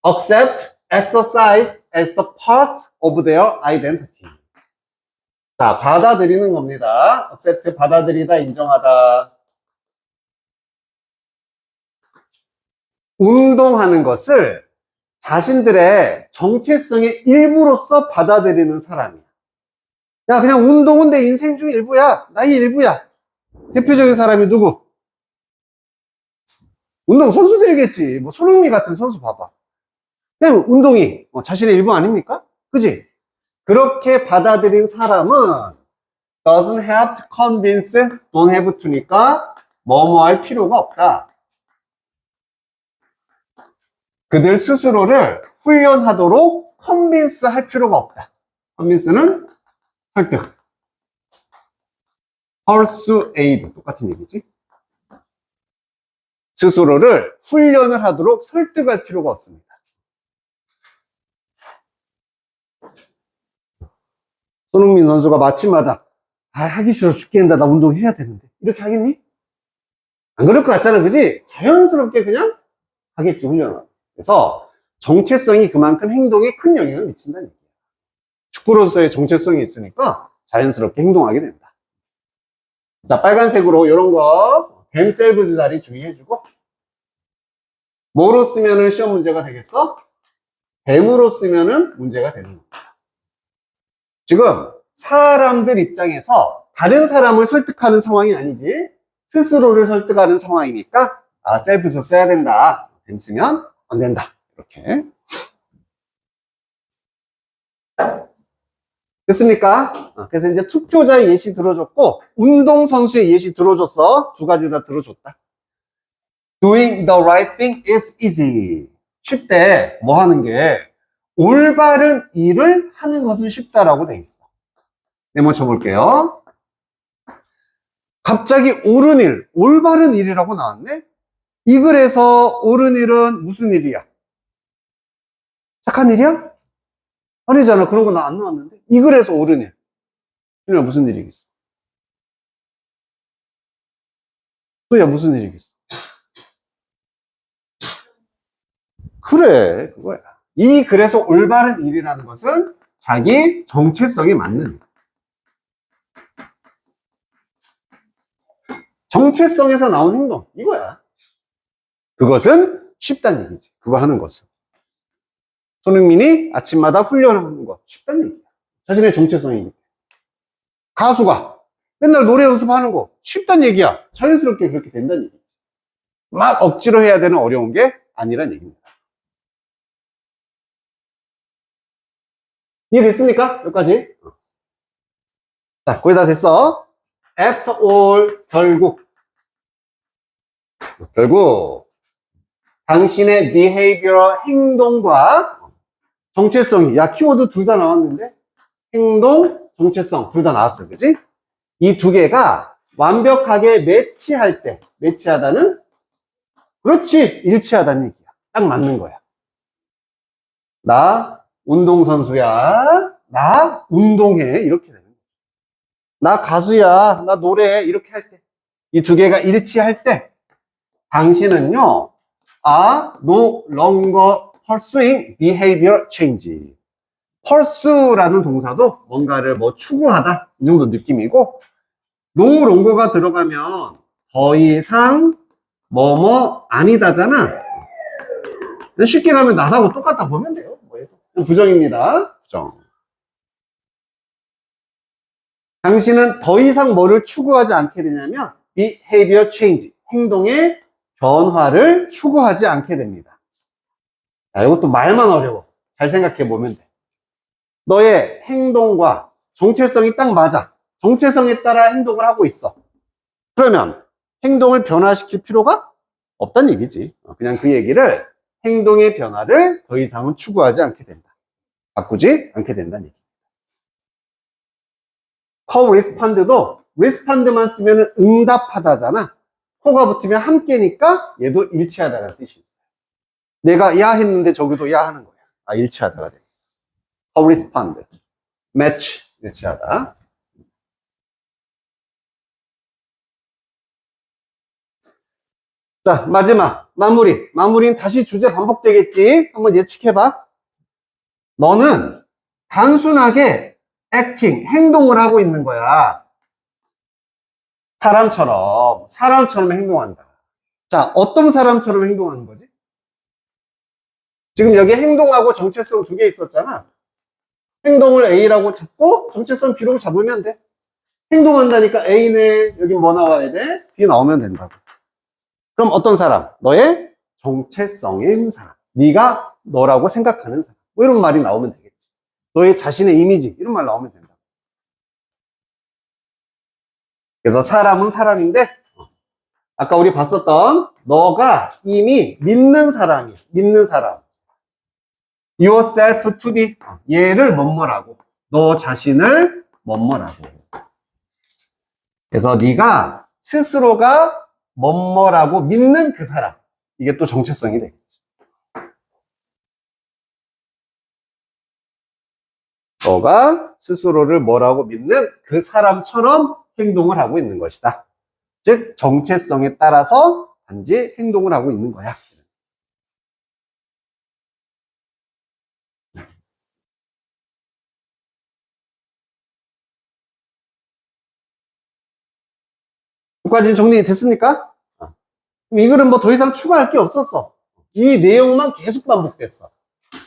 S1: accept, exercise as the part of their identity. 자, 받아들이는 겁니다. accept, 받아들이다, 인정하다. 운동하는 것을 자신들의 정체성의 일부로서 받아들이는 사람이야. 야, 그냥 운동은 내 인생 중 일부야. 나의 일부야. 대표적인 사람이 누구? 운동 선수들이겠지. 뭐 손흥민 같은 선수 봐봐. 그냥 운동이 자신의 일부 아닙니까? 그지? 그렇게 받아들인 사람은 doesn't have to convince, don't have to니까 뭐뭐 할 필요가 없다. 그들 스스로를 훈련하도록 convince 할 필요가 없다. convince는 설득. persuade 똑같은 얘기지. 스스로를 훈련을 하도록 설득할 필요가 없습니다. 손흥민 선수가 마침마다 하기 싫어 죽겠다. 나 운동해야 되는데. 이렇게 하겠니? 안 그럴 것 같잖아. 그지? 자연스럽게 그냥 하겠지, 훈련을. 그래서 정체성이 그만큼 행동에 큰 영향을 미친다는 얘기예요. 축구로서의 정체성이 있으니까 자연스럽게 행동하게 된다. 자, 빨간색으로 이런 거 themselves 자리 주의해주고, 뭐로 쓰면은 시험 문제가 되겠어? them으로 쓰면은 문제가 되는 겁니다. 지금 사람들 입장에서 다른 사람을 설득하는 상황이 아니지 스스로를 설득하는 상황이니까 self에서 써야 된다. them 쓰면 안 된다. 이렇게. 됐습니까? 그래서 이제 투표자의 예시 들어줬고 운동선수의 예시 들어줬어. 두 가지 다 들어줬다. Doing the right thing is easy. 쉽대. 뭐 하는 게 올바른 일을 하는 것은 쉽다라고 돼 있어. 네모 쳐볼게요. 갑자기 옳은 일, 올바른 일이라고 나왔네? 이 글에서 옳은 일은 무슨 일이야? 착한 일이야? 아니잖아. 그런 거 나 안 나왔는데. 이 글에서 옳은 일. 그냥 무슨 일이겠어? 그야 무슨 일이겠어? 그래, 그거야. 이 글에서 올바른 일이라는 것은 자기 정체성에 맞는 일. 정체성에서 나온 행동, 이거야. 그것은 쉽다는 얘기지. 그거 하는 것은. 손흥민이 아침마다 훈련하는 것, 쉽다는 얘기야. 자신의 정체성이니까. 가수가 맨날 노래 연습하는 거, 쉽다는 얘기야. 자연스럽게 그렇게 된다는 얘기지. 막 억지로 해야 되는 어려운 게 아니란 얘기입니다. 이해됐습니까? 여기까지. 자, 거의 다 됐어. After all, 결국 당신의 behavior, 행동과 정체성이, 야, 키워드 둘 다 나왔는데 행동, 정체성 둘 다 나왔어. 그지? 이 두 개가 완벽하게 매치할 때, 매치하다는 그렇지, 일치하다는 얘기야. 딱 맞는 거야. 나 운동선수야, 나 운동해, 이렇게 되는 거야. 나 가수야, 나 노래해, 이렇게 할 때, 이 두 개가 일치할 때 당신은요, are no longer pursuing behavior change. pursue라는 동사도 뭔가를 뭐 추구하다, 이 정도 느낌이고, no longer가 들어가면 더 이상 뭐뭐 아니다잖아. 쉽게 가면 나하고 똑같다 보면 돼요. 부정입니다. 부정. 당신은 더 이상 뭐를 추구하지 않게 되냐면 behavior change, 행동의 변화를 추구하지 않게 됩니다. 자, 이것도 말만 어려워. 잘 생각해 보면 돼. 너의 행동과 정체성이 딱 맞아. 정체성에 따라 행동을 하고 있어. 그러면 행동을 변화시킬 필요가 없다는 얘기지. 그냥 그 얘기를 행동의 변화를 더 이상은 추구하지 않게 된다. 바꾸지 않게 된다는 얘기. co-respond도 respond만 쓰면 응답하다잖아. co가 붙으면 함께니까 얘도 일치하다는 뜻이 있어요. 내가 야 했는데 저기도 야 하는 거야. 일치하다가 돼. co-respond, match, 일치하다. 자, 마지막 마무리. 마무리는 다시 주제 반복되겠지. 한번 예측해봐. 너는 단순하게 acting, 행동을 하고 있는 거야. 사람처럼 행동한다. 자, 어떤 사람처럼 행동하는 거지? 지금 여기 행동하고 정체성 두 개 있었잖아. 행동을 A라고 잡고 정체성 B로 잡으면 돼. 행동한다니까 A네. 여기 뭐 나와야 돼? B 나오면 된다고. 그럼 어떤 사람? 너의 정체성에 있는 사람. 네가 너라고 생각하는 사람. 뭐 이런 말이 나오면 되겠지. 너의 자신의 이미지 이런 말 나오면 된다. 그래서 사람은 사람인데 아까 우리 봤었던 너가 이미 믿는 사람이야. 믿는 사람. yourself to be 얘를 뭐뭐라고 너 자신을 뭐뭐라고. 그래서 네가 스스로가 뭐뭐라고 믿는 그 사람. 이게 또 정체성이 되겠지. 너가 스스로를 뭐라고 믿는 그 사람처럼 행동을 하고 있는 것이다. 즉 정체성에 따라서 단지 행동을 하고 있는 거야. 여기까지 정리됐습니까? 그럼 이 글은 뭐 더 이상 추가할 게 없었어. 이 내용만 계속 반복됐어.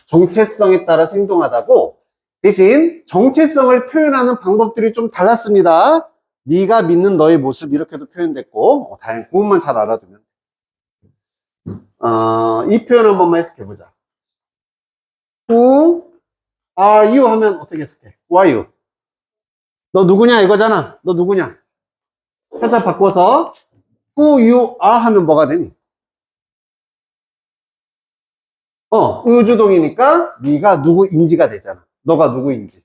S1: 정체성에 따라서 행동하다고. 대신 정체성을 표현하는 방법들이 좀 달랐습니다. 네가 믿는 너의 모습 이렇게도 표현됐고 다행히 그것만 잘 알아두면 이 표현 한 번만 해석해보자. Who are you 하면 어떻게 해석해? Who are you? 너 누구냐 이거잖아. 너 누구냐? 살짝 바꿔서 Who you are 하면 뭐가 되니? 의주동이니까 네가 누구인지가 되잖아. 너가 누구인지.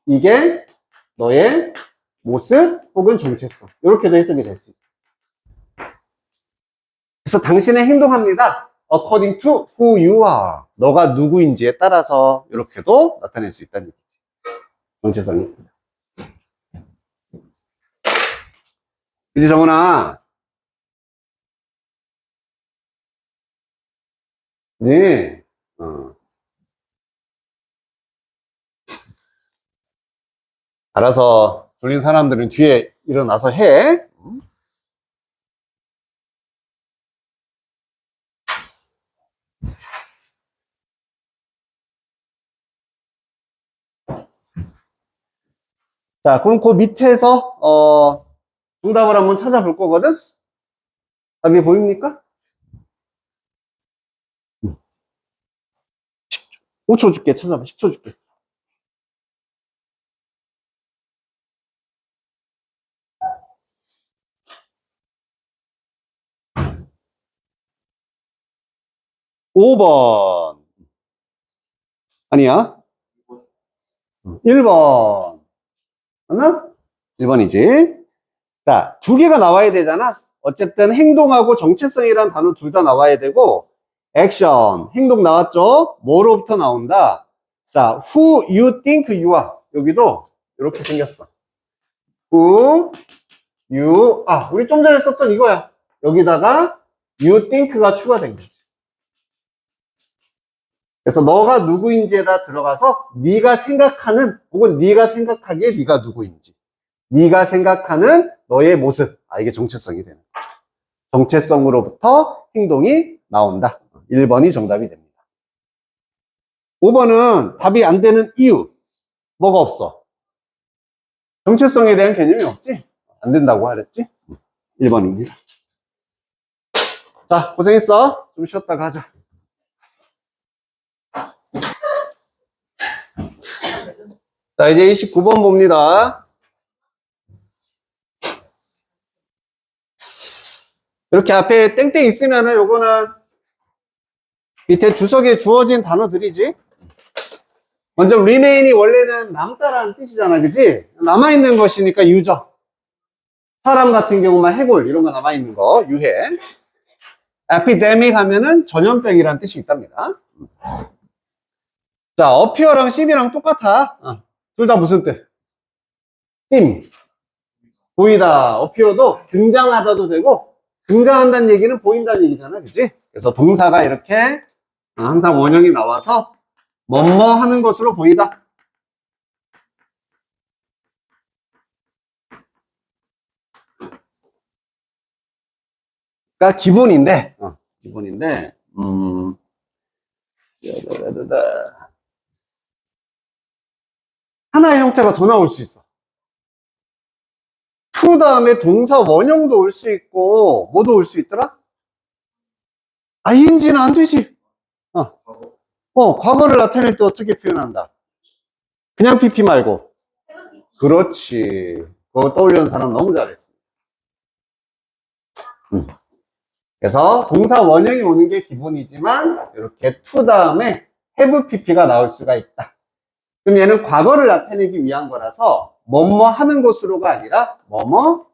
S1: 이게 너의 모습 혹은 정체성. 이렇게도 해석이 될 수 있어. 그래서 당신의 행동합니다. According to who you are. 너가 누구인지에 따라서 이렇게도 나타낼 수 있다는 얘기지. 정체성이. 그지 정훈아? 그지? 알아서 졸린 사람들은 뒤에 일어나서 해. 자, 그럼 그 밑에서 정답을 한번 찾아볼 거거든? 답이 보입니까? 5초 줄게, 찾아봐. 10초 줄게. (5번) 아니야? 1번 맞나? 1번이지. 자, 두 개가 나와야 되잖아. 어쨌든 행동하고 정체성이란 단어 둘 다 나와야 되고 액션, 행동 나왔죠? 뭐로부터 나온다? 자, who you think you are. 여기도 이렇게 생겼어. who you are. 우리 좀 전에 썼던 이거야. 여기다가 you think가 추가된 거지. 그래서 너가 누구인지에다 들어가서 네가 생각하는 혹은 네가 생각하기에 네가 누구인지 네가 생각하는 너의 모습. 이게 정체성이 되는 거죠. 정체성으로부터 행동이 나온다. 1번이 정답이 됩니다. 5번은 답이 안 되는 이유. 뭐가 없어? 정체성에 대한 개념이 없지? 안 된다고 하랬지? 1번입니다. 자, 고생했어. 좀 쉬었다가 하자. 자, 이제 29번 봅니다. 이렇게 앞에 땡땡 있으면은 요거는 밑에 주석에 주어진 단어들이지. 먼저 remain이 원래는 남다라는 뜻이잖아, 그지? 남아있는 것이니까 유저. 사람 같은 경우만 해골 이런 거 남아있는 거 유해. epidemic 하면은 전염병이라는 뜻이 있답니다. 자, appear랑 seem이랑 똑같아. 둘 다 무슨 뜻? seem 보이다. appear도 등장하다도 되고 등장한다는 얘기는 보인다는 얘기잖아, 그지? 그래서 동사가 이렇게 항상 원형이 나와서 뭐뭐 하는 것으로 보이다. 그러니까 기본인데, 하나의 형태가 더 나올 수 있어. to 다음에 동사 원형도 올 수 있고, 뭐도 올 수 있더라? ing는 안 되지. 과거를 나타낼 때 어떻게 표현한다? 그냥 PP 말고. 그렇지. 그거 떠올리는 사람 너무 잘했어. 그래서 동사 원형이 오는 게 기본이지만 이렇게 to 다음에 have pp가 나올 수가 있다. 그럼 얘는 과거를 나타내기 위한 거라서 뭐뭐 하는 것으로가 아니라 뭐뭐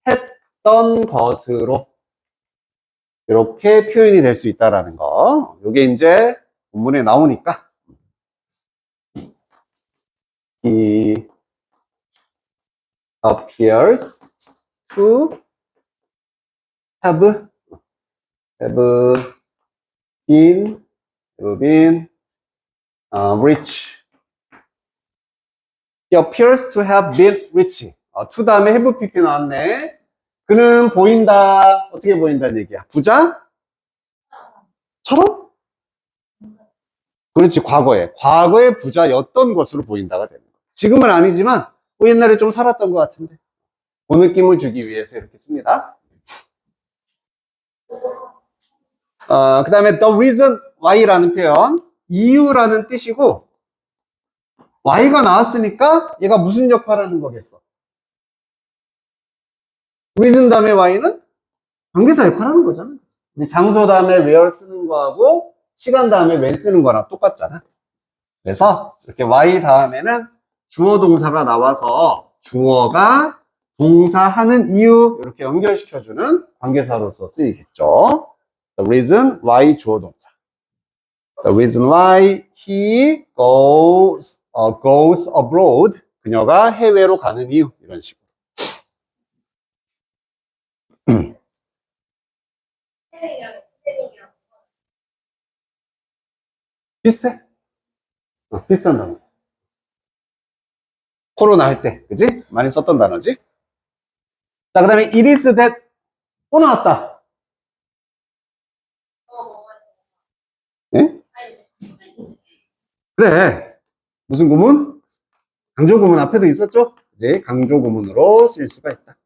S1: 했던 것으로 이렇게 표현이 될 수 있다라는 거. 이게 이제 본문에 나오니까 he appears to have been rich. He appears to have been rich. to 다음에 have pp 나왔네. 그는 보인다. 어떻게 보인다는 얘기야? 부자처럼? 그렇지, 과거에 부자였던 것으로 보인다가 되는 거야. 지금은 아니지만 옛날에 좀 살았던 것 같은데 그 느낌을 주기 위해서 이렇게 씁니다. 그 다음에 the reason why라는 표현, 이유라는 뜻이고 why가 나왔으니까 얘가 무슨 역할을 하는 거겠어? reason 다음에 why는 관계사 역할을 하는 거잖아. 장소 다음에 where 쓰는 거하고 시간 다음에 when 쓰는 거랑 똑같잖아. 그래서 이렇게 why 다음에는 주어 동사가 나와서 주어가 동사하는 이유 이렇게 연결시켜주는 관계사로서 쓰이겠죠. The reason why 주어 동사. The reason why he goes abroad. 그녀가 해외로 가는 이유 이런 식으로. 비슷해. 비슷한 단어. 코로나 할 때, 그지? 많이 썼던 단어지? 자, 그 다음에 it is that 또 나왔다. 예? 그래. 무슨 구문? 강조 구문 앞에도 있었죠? 이제 강조 구문으로 쓸 수가 있다.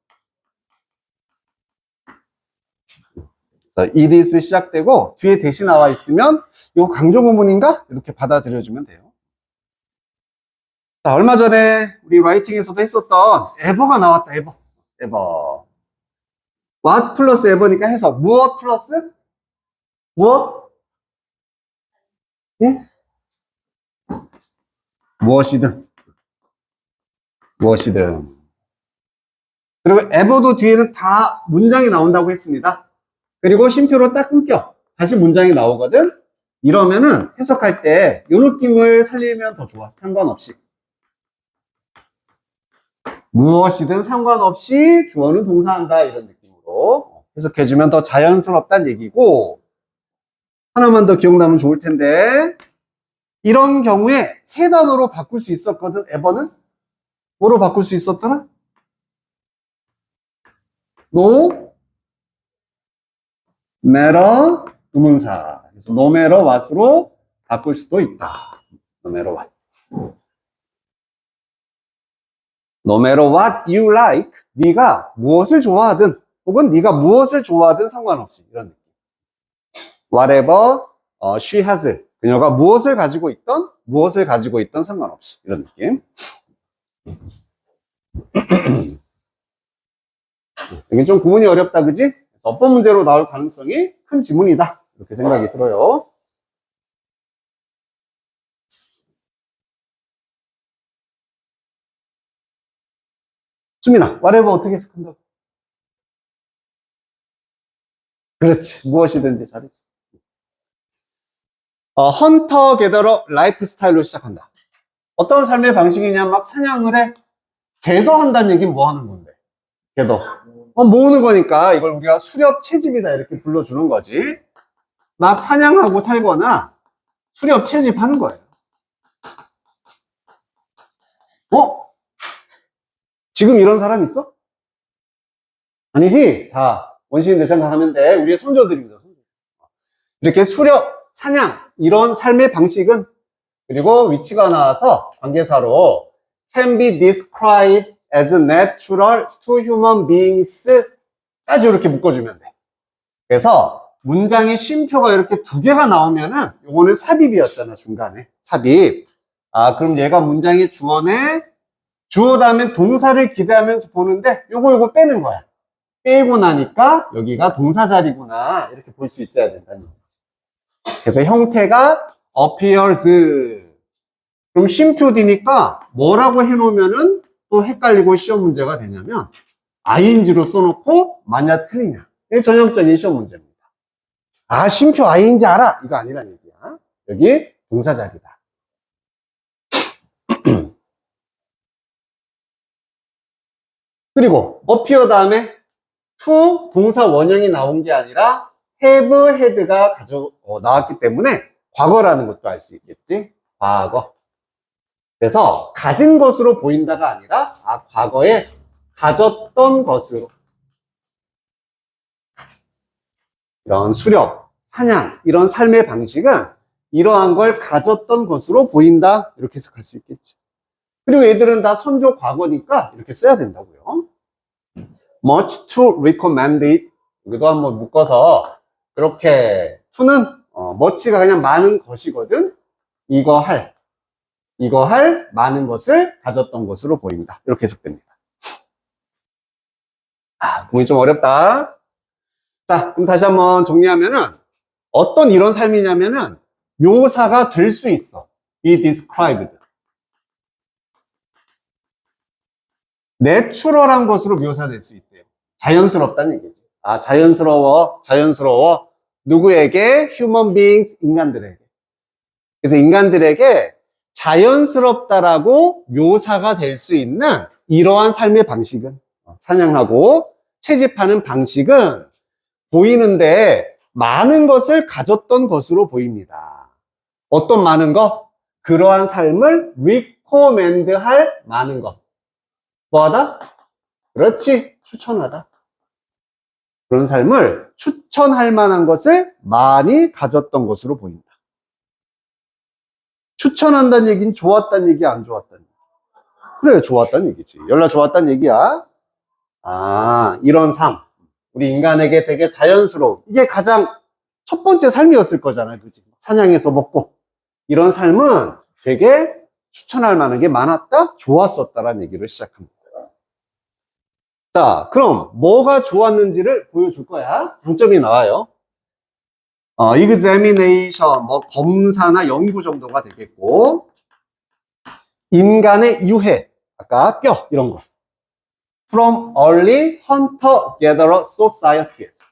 S1: it is 시작되고 뒤에 대시 나와 있으면 이거 강조 구문인가? 이렇게 받아들여주면 돼요. 자, 얼마 전에 우리 라이팅에서도 했었던 ever가 나왔다. ever. what 플러스 ever니까 해서 무엇 플러스? 무엇? 응? 무엇이든. 그리고 ever도 뒤에는 다 문장이 나온다고 했습니다. 그리고 쉼표로 딱 끊겨. 다시 문장이 나오거든? 이러면은 해석할 때 이 느낌을 살리면 더 좋아. 상관없이. 무엇이든 상관없이 주어는 동사한다. 이런 느낌으로 해석해주면 더 자연스럽다는 얘기고, 하나만 더 기억나면 좋을 텐데, 이런 경우에 세 단어로 바꿀 수 있었거든. ever는 뭐로 바꿀 수 있었더라? no matter 의문사. 그래서 no matter what으로 바꿀 수도 있다. no matter what. No matter what you like. 네가 무엇을 좋아하든 혹은 네가 무엇을 좋아하든 상관없이 이런 느낌. Whatever she has. 그녀가 무엇을 가지고 있던 상관없이 이런 느낌. 이게 좀 구문이 어렵다, 그지? 어법 문제로 나올 가능성이 큰 지문이다. 이렇게 생각이 들어요. 수민아, whatever 어떻게 해석한다고? 그렇지. 무엇이든지 잘했어. 헌터 게더러 라이프 스타일로 시작한다. 어떤 삶의 방식이냐, 막 사냥을 해. 개더한다는 얘기는 뭐 하는 건데? 개더. 모으는 거니까 이걸 우리가 수렵 채집이다 이렇게 불러주는 거지. 막 사냥하고 살거나 수렵 채집하는 거예요. 지금 이런 사람 있어? 아니지? 다 원시인들 생각하면 돼. 우리의 손조들입니다. 이렇게 수렵, 사냥 이런 삶의 방식은, 그리고 위치가 나와서 관계사로 can be described as natural to human beings 까지 이렇게 묶어주면 돼. 그래서 문장에 쉼표가 이렇게 두 개가 나오면은 요거는 삽입이었잖아, 중간에. 삽입. 아, 그럼 얘가 문장의 주어 다음에 동사를 기대하면서 보는데 요거 빼는 거야. 빼고 나니까 여기가 동사 자리구나. 이렇게 볼 수 있어야 된다는 거지. 그래서 형태가 appears. 그럼 쉼표 뒤니까 뭐라고 해놓으면은 또 헷갈리고 시험 문제가 되냐면 ing로 써놓고 만약 틀리냐. 이게 전형적인 시험 문제입니다. 아, 쉼표 ing 알아? 이거 아니란 얘기야. 여기 동사 자리다. 그리고 appear 다음에 to 동사 원형이 나온 게 아니라 have, had가 나왔기 때문에 과거라는 것도 알 수 있겠지. 과거. 그래서 가진 것으로 보인다가 아니라 과거에 가졌던 것으로. 이런 수렵, 사냥 이런 삶의 방식은 이러한 걸 가졌던 것으로 보인다. 이렇게 해석할 수 있겠지. 그리고 얘들은 다 선조 과거니까 이렇게 써야 된다고요. much to recommend it. 여기도 한번 묶어서 이렇게 to는 much가 그냥 많은 것이거든. 이거 할 많은 것을 가졌던 것으로 보인다. 이렇게 해석됩니다. 공이 좀 어렵다. 자, 그럼 다시 한번 정리하면은 어떤 이런 삶이냐면은 묘사가 될 수 있어. be described. 내추럴한 것으로 묘사될 수 있대요. 자연스럽다는 얘기지. 자연스러워. 누구에게? human beings, 인간들에게. 그래서 인간들에게 자연스럽다라고 묘사가 될 수 있는 이러한 삶의 방식은, 사냥하고 채집하는 방식은 보이는데 많은 것을 가졌던 것으로 보입니다. 어떤 많은 것? 그러한 삶을 recommend 할 많은 것. 뭐하다? 그렇지, 추천하다. 그런 삶을 추천할 만한 것을 많이 가졌던 것으로 보인다. 추천한다는 얘기는 좋았다는 얘기, 안 좋았다는 얘기? 그래, 좋았다는 얘기지. 연락 좋았다는 얘기야. 이런 삶. 우리 인간에게 되게 자연스러운, 이게 가장 첫 번째 삶이었을 거잖아요. 그치? 사냥해서 먹고. 이런 삶은 되게 추천할 만한 게 많았다? 좋았었다라는 얘기를 시작합니다. 자, 그럼 뭐가 좋았는지를 보여줄 거야. 장점이 나와요. examination, 검사나 연구 정도가 되겠고, 인간의 유해, 아까 뼈, 이런 거. From early hunter-gatherer societies.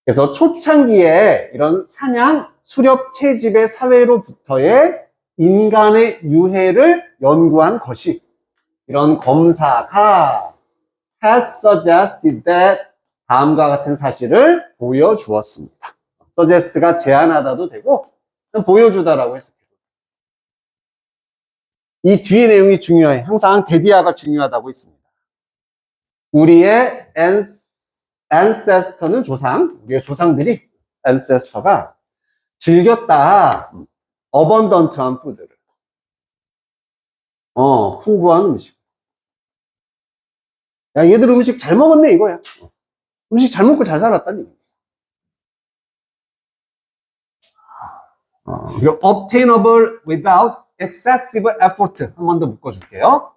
S1: 그래서 초창기에 이런 사냥, 수렵, 채집의 사회로부터의 인간의 유해를 연구한 것이 이런 검사가 has suggested that 다음과 같은 사실을 보여주었습니다. suggest가 제안하다도 되고 보여주다라고 했습니다. 이 뒤의 내용이 중요해. 항상 대디아가 중요하다고 했습니다. 우리의 ancestor는 조상, 우리의 조상들이 ancestor가 즐겼다. abundant한 푸드를. 풍부한 음식. 야, 얘들 음식 잘 먹었네, 이거야. 음식 잘 먹고 잘 살았다는 얘기. 그리고 obtainable without excessive effort. 한 번 더 묶어줄게요.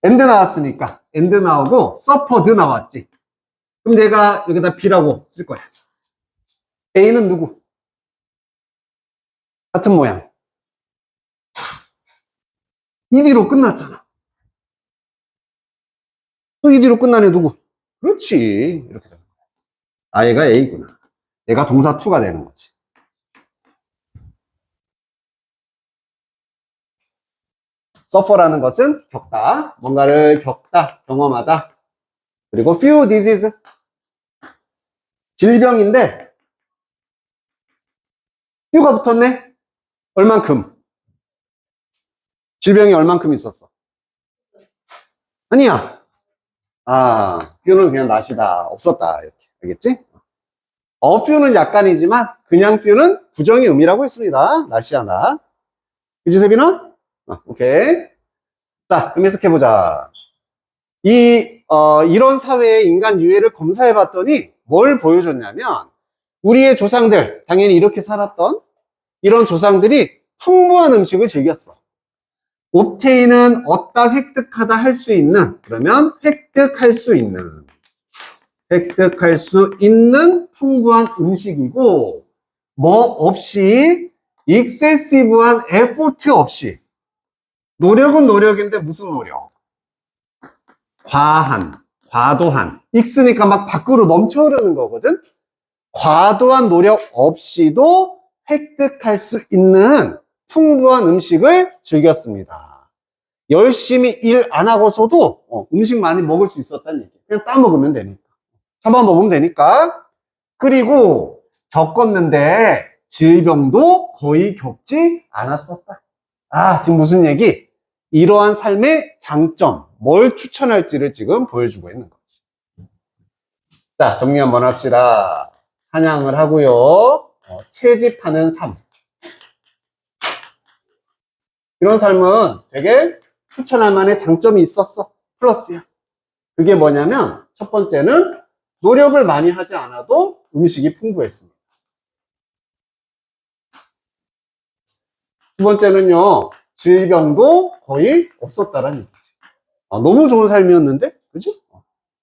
S1: and 나왔으니까, and 나오고, suffered 나왔지. 그럼 내가 여기다 B라고 쓸 거야. A는 누구? 같은 모양. ED로 끝났잖아. 또 ED로 끝나네, 누구? 그렇지. 이렇게 되는 거야. 얘가 A구나. 얘가 동사 2가 되는 거지. suffer라는 것은 겪다. 뭔가를 겪다, 경험하다. 그리고 few disease. 질병인데, few가 붙었네? 얼만큼? 질병이 얼만큼 있었어? 아니야. few는 그냥 낫이다. 없었다. 이렇게. 알겠지? a few는 약간이지만, 그냥 few는 부정의 의미라고 했습니다. 낫이야, 나. 그치, 세빈아? 오케이. 자, 그럼 해석해보자. 이런 사회의 인간 유해를 검사해봤더니, 뭘 보여줬냐면 우리의 조상들, 당연히 이렇게 살았던 이런 조상들이 풍부한 음식을 즐겼어. 옵테인은 얻다, 획득하다 할 수 있는, 그러면 획득할 수 있는 풍부한 음식이고, 뭐 없이, 익세시브한 에포트 없이, 노력은 노력인데 무슨 노력? 과도한. 익스니까 막 밖으로 넘쳐 흐르는 거거든? 과도한 노력 없이도 획득할 수 있는 풍부한 음식을 즐겼습니다. 열심히 일 안 하고서도 음식 많이 먹을 수 있었다는 얘기. 그냥 따먹으면 되니까. 잡아먹으면 되니까. 그리고 겪었는데 질병도 거의 겪지 않았었다. 아, 지금 무슨 얘기? 이러한 삶의 장점, 뭘 추천할지를 지금 보여주고 있는 거지. 자, 정리 한번 합시다. 사냥을 하고요. 채집하는 삶. 이런 삶은 되게 추천할 만한 장점이 있었어. 플러스야. 그게 뭐냐면 첫 번째는 노력을 많이 하지 않아도 음식이 풍부했습니다. 두 번째는요. 질병도 거의 없었다라는 얘기지. 너무 좋은 삶이었는데, 그지?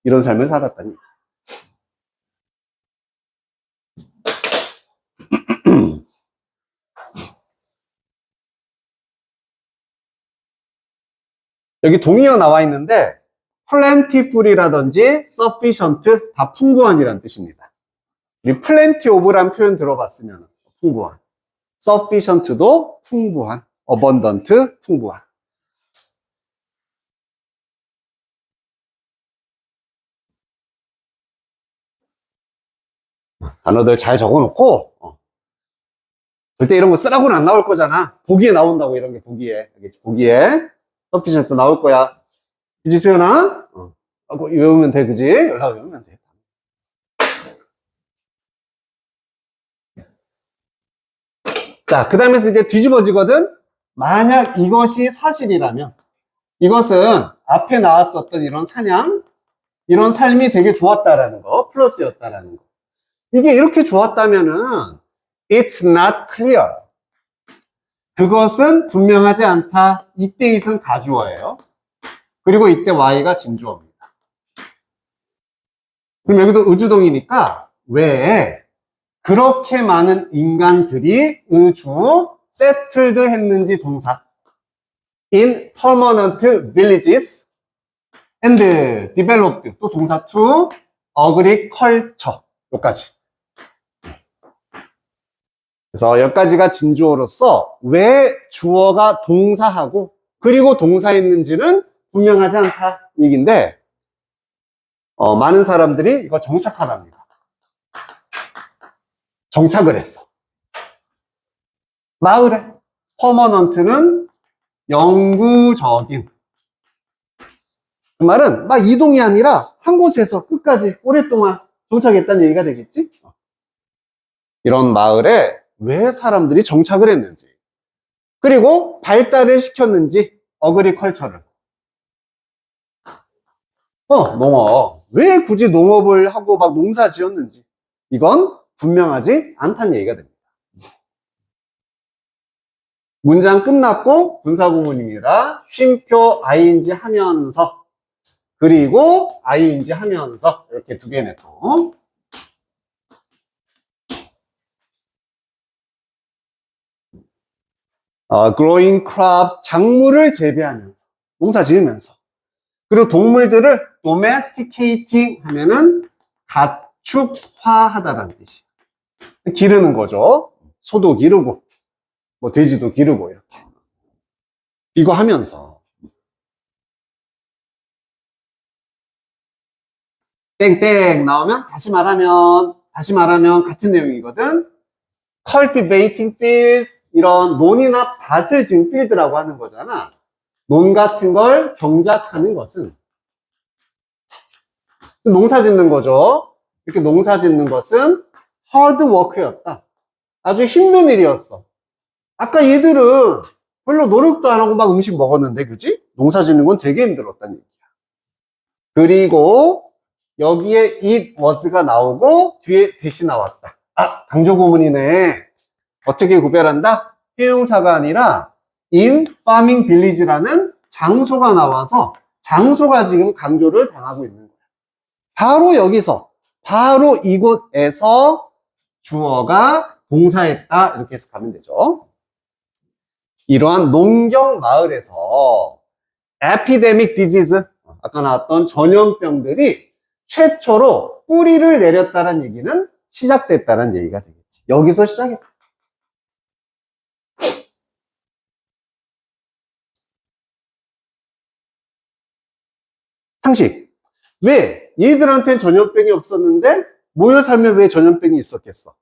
S1: 이런 삶을 살았다니. 여기 동의어 나와 있는데 plentiful이라든지 sufficient 다 풍부한이라는 뜻입니다. 우리 plenty of란 표현 들어봤으면 풍부한, sufficient도 풍부한, abundant 풍부한. 단어들 잘 적어놓고 절대 이런 거 쓰라고는 안 나올 거잖아. 보기에 나온다고 이런 게 보기에 sufficient 나올 거야. 그지 수연아? 외우면 돼, 그지? 연락 외우면 돼. 자, 그 다음에서 이제 뒤집어지거든? 만약 이것이 사실이라면, 이것은 앞에 나왔었던 이런 사냥, 이런 삶이 되게 좋았다라는 거, 플러스였다라는 거. 이게 이렇게 좋았다면은, it's not clear. 그것은 분명하지 않다. 이때 it은 가주어예요. 그리고 이때 y가 진주어입니다. 그럼 여기도 의주동이니까, 왜 그렇게 많은 인간들이 의주, settled 했는지 동사. in permanent villages and developed 또 동사 to agriculture 여기까지. 그래서 여기까지가 진주어로서 왜 주어가 동사하고 그리고 동사했는지는 분명하지 않다 얘기인데 많은 사람들이 이거 정착하랍니다. 정착을 했어. 마을에 퍼머넌트는 영구적인. 그 말은 막 이동이 아니라 한 곳에서 끝까지 오랫동안 정착했다는 얘기가 되겠지? 이런 마을에 왜 사람들이 정착을 했는지 그리고 발달을 시켰는지 어그리컬처를 농업 왜 굳이 농업을 하고 막 농사 지었는지 이건 분명하지 않다는 얘기가 됩니다. 문장 끝났고 분사구문입니다. 쉼표 ing 하면서 그리고 ing 하면서 이렇게 두 개네 또. growing crops 작물을 재배하면서 농사 지으면서 그리고 동물들을 domesticating 하면은 가축화하다라는 뜻이에요. 기르는 거죠. 소도 기르고 뭐 돼지도 기르고 이렇게 이거 하면서 땡땡 나오면 다시 말하면 같은 내용이거든. cultivating fields 이런 논이나 밭을 지은 field라고 하는 거잖아. 논 같은 걸 경작하는 것은 농사 짓는 거죠. 이렇게 농사 짓는 것은 hard work였다. 아주 힘든 일이었어. 아까 얘들은 별로 노력도 안 하고 막 음식 먹었는데, 그지? 농사 짓는 건 되게 힘들었다는 얘기야. 그리고 여기에 it was가 나오고 뒤에 대시 나왔다. 아, 강조구문이네. 어떻게 구별한다? 형용사가 아니라 in farming village라는 장소가 나와서 장소가 지금 강조를 당하고 있는 거야. 바로 여기서, 바로 이곳에서 주어가 동사했다. 이렇게 해석하면 되죠. 이러한 농경 마을에서 epidemic disease, 아까 나왔던 전염병들이 최초로 뿌리를 내렸다는 얘기는 시작됐다는 얘기가 되겠지. 여기서 시작했다. 상식. 왜? 얘들한테는 전염병이 없었는데 모여 살면 왜 전염병이 있었겠어?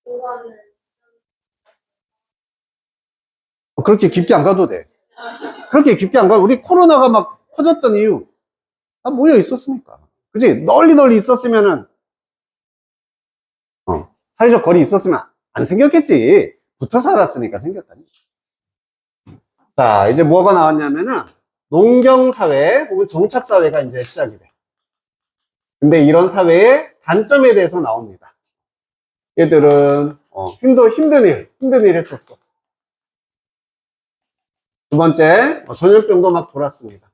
S2: 그거는
S1: 그렇게 깊게 안 가도 돼. 그렇게 깊게 안 가도. 우리 코로나가 막 퍼졌던 이유. 다 모여 있었으니까. 그치? 널리 있었으면은, 사회적 거리 있었으면 안 생겼겠지. 붙어 살았으니까 생겼다니. 자, 이제 뭐가 나왔냐면은, 농경사회 혹은 정착사회가 이제 시작이 돼. 근데 이런 사회의 단점에 대해서 나옵니다. 얘들은, 힘든 일 했었어. 두 번째, 전염병도 막 돌았습니다.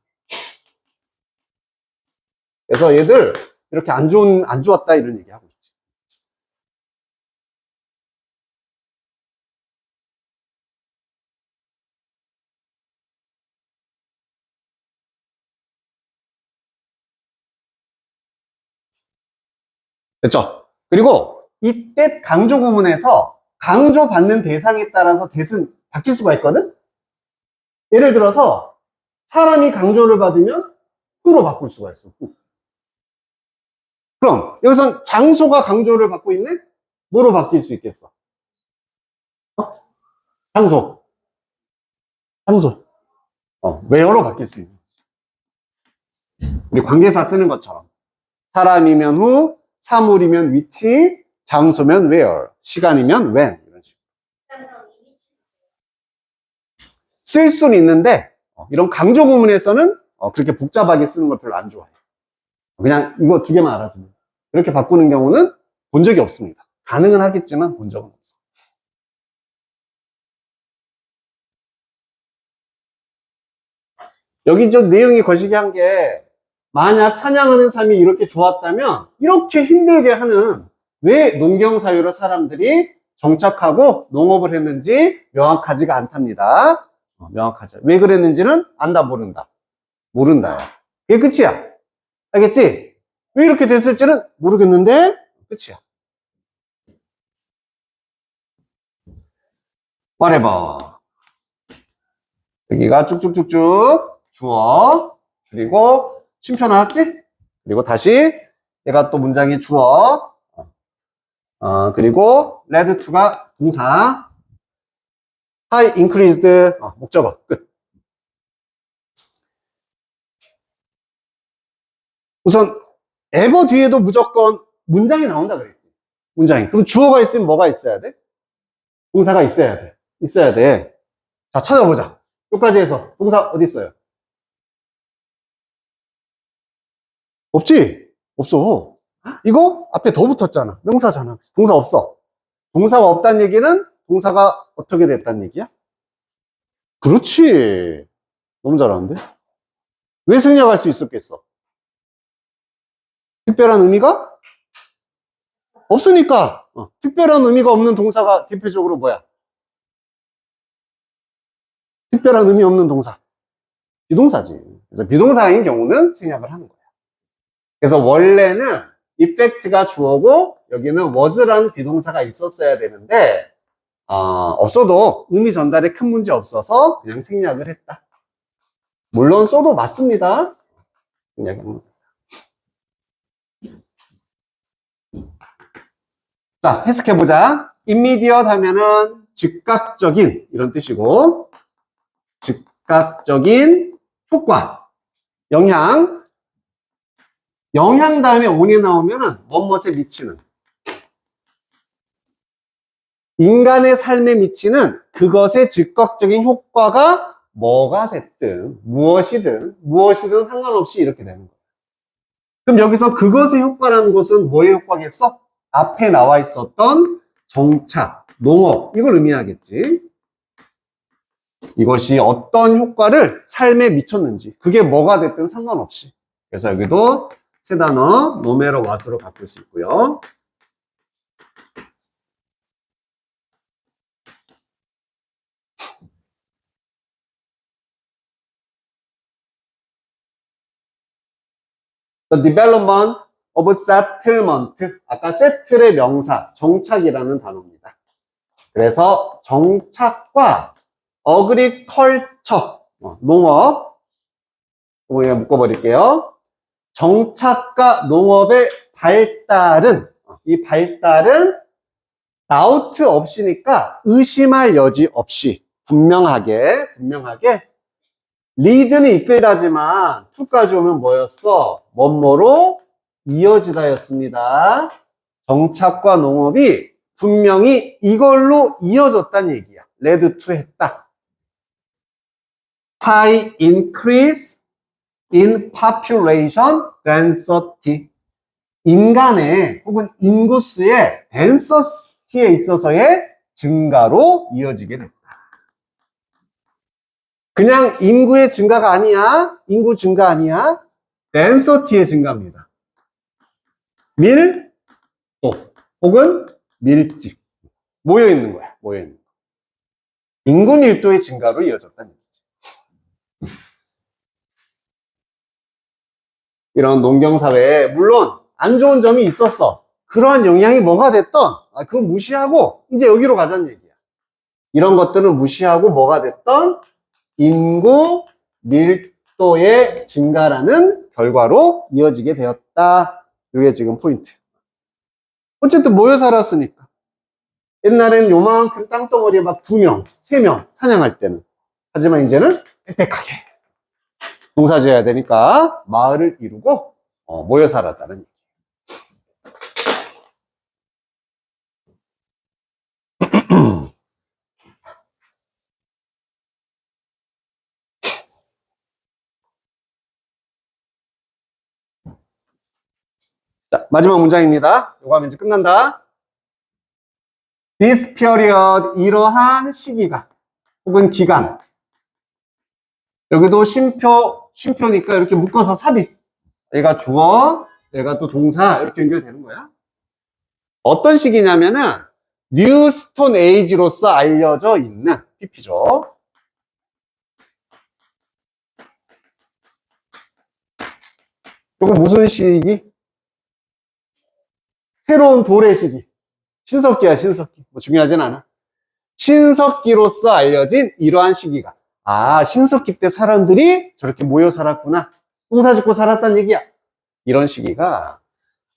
S1: 그래서 얘들, 이렇게 안 좋았다, 이런 얘기하고 있지. 됐죠? 그리고 이때 강조구문에서 강조받는 대상에 따라서 대신 바뀔 수가 있거든? 예를 들어서 사람이 강조를 받으면 후로 바꿀 수가 있어. 후. 그럼 여기선 장소가 강조를 받고 있네? 뭐로 바뀔 수 있겠어? 장소. where로 바뀔 수 있는 거지. 우리 관계사 쓰는 것처럼 사람이면 who, 사물이면 which, 장소면 where, 시간이면 when 이런 식으로
S2: 일단 이미
S1: 쓸 수는 있는데 이런 강조 구문에서는 그렇게 복잡하게 쓰는 걸 별로 안 좋아해요. 그냥 이거 두 개만 알아두면 이렇게 바꾸는 경우는 본 적이 없습니다. 가능은 하겠지만 본 적은 없어요. 여기 좀 내용이 거시기한 게 만약 사냥하는 삶이 이렇게 좋았다면 이렇게 힘들게 하는 왜 농경사회로 사람들이 정착하고 농업을 했는지 명확하지가 않답니다. 명확하죠. 왜 그랬는지는 안다 모른다. 모른다야. 그게 끝이야. 알겠지? 왜 이렇게 됐을지는 모르겠는데 끝이야. whatever. 여기가 쭉쭉쭉쭉 주어 그리고 쉼표 나왔지? 그리고 다시 얘가 또 문장이 주어 그리고 led to가 동사 high increased 목적어 끝. 우선 ever 뒤에도 무조건 문장이 나온다 그랬지. 문장이. 그럼 주어가 있으면 뭐가 있어야 돼? 동사가 있어야 돼. 있어야 돼. 자, 찾아보자. 여기까지 해서 동사 어디 있어요? 없지? 없어. 이거 앞에 더 붙었잖아. 명사잖아. 동사 없어. 동사가 없다는 얘기는 동사가 어떻게 됐다는 얘기야? 그렇지. 너무 잘하는데? 왜 생략할 수 있었겠어? 특별한 의미가 없으니까. 특별한 의미가 없는 동사가 대표적으로 뭐야? 특별한 의미 없는 동사. 비동사지. 그래서 비동사인 경우는 생략을 하는 거야. 그래서 원래는 effect가 주어고 여기는 was란 비동사가 있었어야 되는데 없어도 의미 전달에 큰 문제 없어서 그냥 생략을 했다. 물론 써도 맞습니다. 생략합니다. 자, 해석해보자. immediate 하면은 즉각적인 이런 뜻이고 즉각적인 효과, 영향 다음에 on이 나오면은 무엇에 미치는 인간의 삶에 미치는 그것의 즉각적인 효과가 뭐가 됐든 무엇이든 상관없이 이렇게 되는 거예요. 그럼 여기서 그것의 효과라는 것은 뭐의 효과겠어? 앞에 나와 있었던 정착, 농업, 이걸 의미하겠지. 이것이 어떤 효과를 삶에 미쳤는지, 그게 뭐가 됐든 상관없이. 그래서 여기도 세 단어, 노메로 왓으로 바꿀 수 있고요. The development of settlement. 아까 세틀의 명사, 정착이라는 단어입니다. 그래서 정착과 agriculture, 농업, 이거 그냥 묶어버릴게요. 정착과 농업의 발달은, 이 발달은 doubt 없이니까 의심할 여지 없이 분명하게 리드는 이끌다지만 to까지 오면 뭐였어? 뭐뭐로 이어지다였습니다. 정착과 농업이 분명히 이걸로 이어졌다는 얘기야. led to 했다. high increase in population density. 인간의 혹은 인구수의 density에 있어서의 증가로 이어지게 됐다. 그냥 인구의 증가가 아니야. 인구 증가 아니야. density의 증가입니다. 밀도 혹은 밀집. 모여있는 거야. 모여있는 거. 인구 밀도의 증가로 이어졌다는 얘기죠. 이런 농경사회에 물론 안 좋은 점이 있었어. 그러한 영향이 뭐가 됐던 그거 무시하고 이제 여기로 가자는 얘기야. 이런 것들은 무시하고 뭐가 됐던 인구 밀도의 증가라는 결과로 이어지게 되었다. 이게 지금 포인트. 어쨌든 모여 살았으니까. 옛날엔 요만큼 땅덩어리에 막 2명, 3명 사냥할 때는. 하지만 이제는 빽빽하게 농사 지어야 되니까 마을을 이루고 모여 살았다는 얘기. 자, 마지막 문장입니다. 이거 하면 이제 끝난다. This period, 이러한 시기가 혹은 기간. 여기도 쉼표니까 이렇게 묶어서 삽입. 얘가 주어, 얘가 또 동사 이렇게 연결되는 거야. 어떤 시기냐면은 뉴 스톤 에이지로서 알려져 있는 PP죠. 이거 무슨 시기? 새로운 돌의 시기. 신석기야, 신석기. 뭐 중요하진 않아. 신석기로서 알려진 이러한 시기가. 신석기 때 사람들이 저렇게 모여 살았구나. 농사 짓고 살았다는 얘기야. 이런 시기가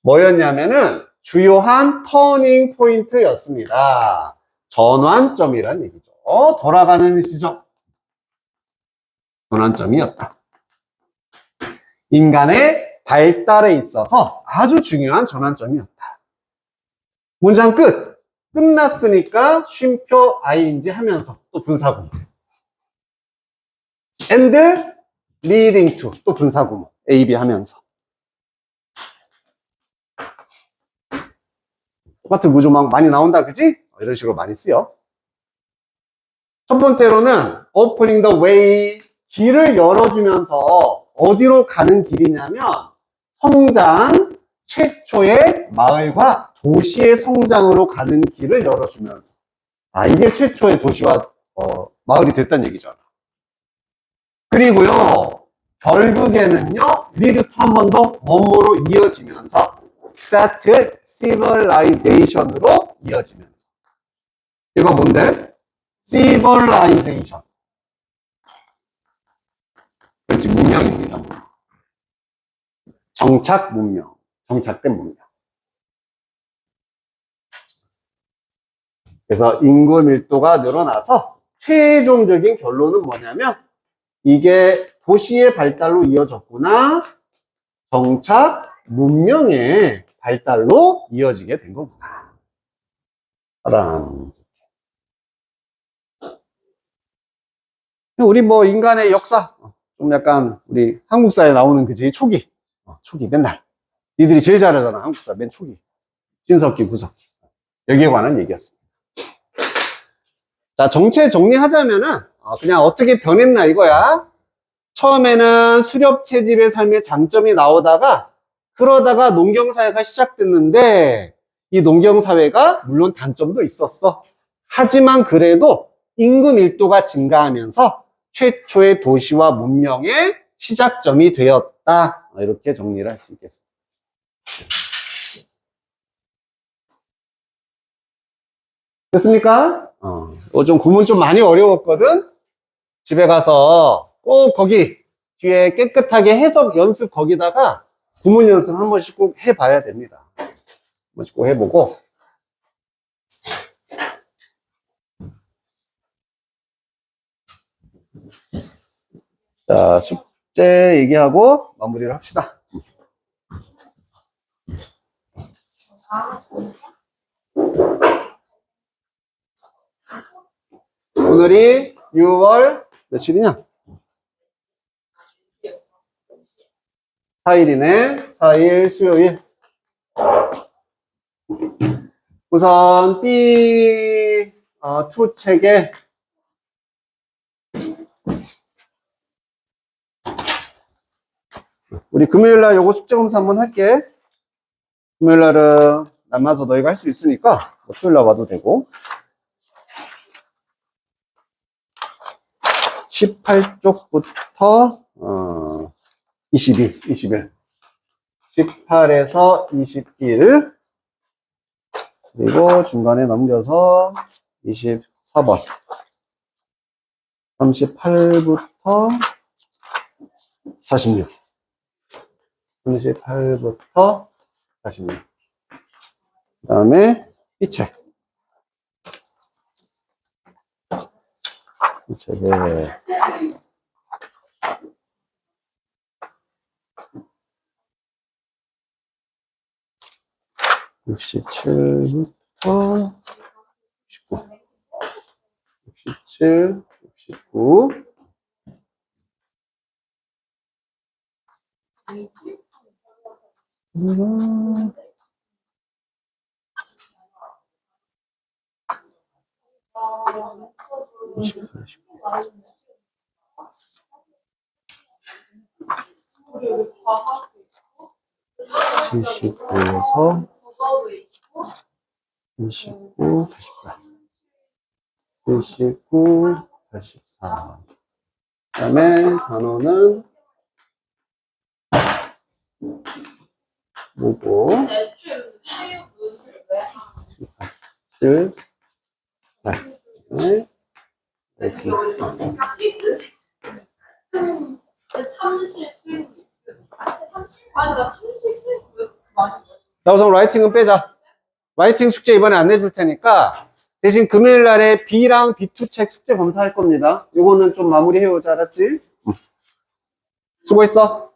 S1: 뭐였냐면은 주요한 터닝 포인트였습니다. 전환점이라는 얘기죠. 돌아가는 시점. 전환점이었다. 인간의 발달에 있어서 아주 중요한 전환점이었다. 문장 끝. 끝났으니까 쉼표 ing 하면서 또 분사구문. and leading to 또 분사구문. A, B 하면서. 똑같은 구조 막 많이 나온다, 그지? 이런 식으로 많이 쓰여. 첫 번째로는 opening the way, 길을 열어주면서 어디로 가는 길이냐면 성장, 최초의 마을과 도시의 성장으로 가는 길을 열어주면서 이게 최초의 도시와 마을이 됐다는 얘기잖아. 그리고요 결국에는요 리드 투 한 번 더 뭐뭐로 이어지면서 settle civilization으로 이어지면서 이거 뭔데? civilization. 그렇지, 문명입니다. 정착 문명, 정착된 문명. 그래서 인구 밀도가 늘어나서 최종적인 결론은 뭐냐면 이게 도시의 발달로 이어졌구나, 정착 문명의 발달로 이어지게 된 거구나. 우리 인간의 역사 좀 약간 우리 한국사에 나오는 그지 초기 맨날 니들이 제일 잘하잖아, 한국사 맨 초기. 신석기, 구석기. 여기에 관한 얘기였습니다. 자, 정체 정리하자면은 그냥 어떻게 변했나 이거야. 처음에는 수렵 채집의 삶의 장점이 나오다가 그러다가 농경사회가 시작됐는데 이 농경사회가 물론 단점도 있었어. 하지만 그래도 인구 밀도가 증가하면서 최초의 도시와 문명의 시작점이 되었다. 이렇게 정리를 할 수 있겠습니다. 됐습니까? 좀 구문 좀 많이 어려웠거든? 집에 가서 꼭 거기 뒤에 깨끗하게 해석 연습 거기다가 구문 연습 한 번씩 꼭 해봐야 됩니다. 한 번씩 꼭 해보고. 자, 숙제 얘기하고 마무리를 합시다. 오늘이 6월 며칠이냐? 4일이네. 4일 수요일. 우선 B2 책에 우리 금요일날 요거 숙제 검사 한번 할게. 금요일날은 남아서 너희가 할 수 있으니까 뭐 토요일날 와도 되고. 18쪽부터 21. 18에서 21. 그리고 중간에 넘겨서 24번. 38부터 46. 38부터 46. 그 다음에 이 책. 이 책에 67부터 69. 67, 69. (79에서) 29, 84. 79, 84. 그 다음에 단어는 뭐고? 7, 8. 네. 이렇게. 자, 우선 라이팅은 빼자. 라이팅 숙제 이번에 안 내줄 테니까 대신 금요일 날에 B랑 B2 책 숙제 검사할 겁니다. 요거는 좀 마무리해오자, 알았지? 수고했어.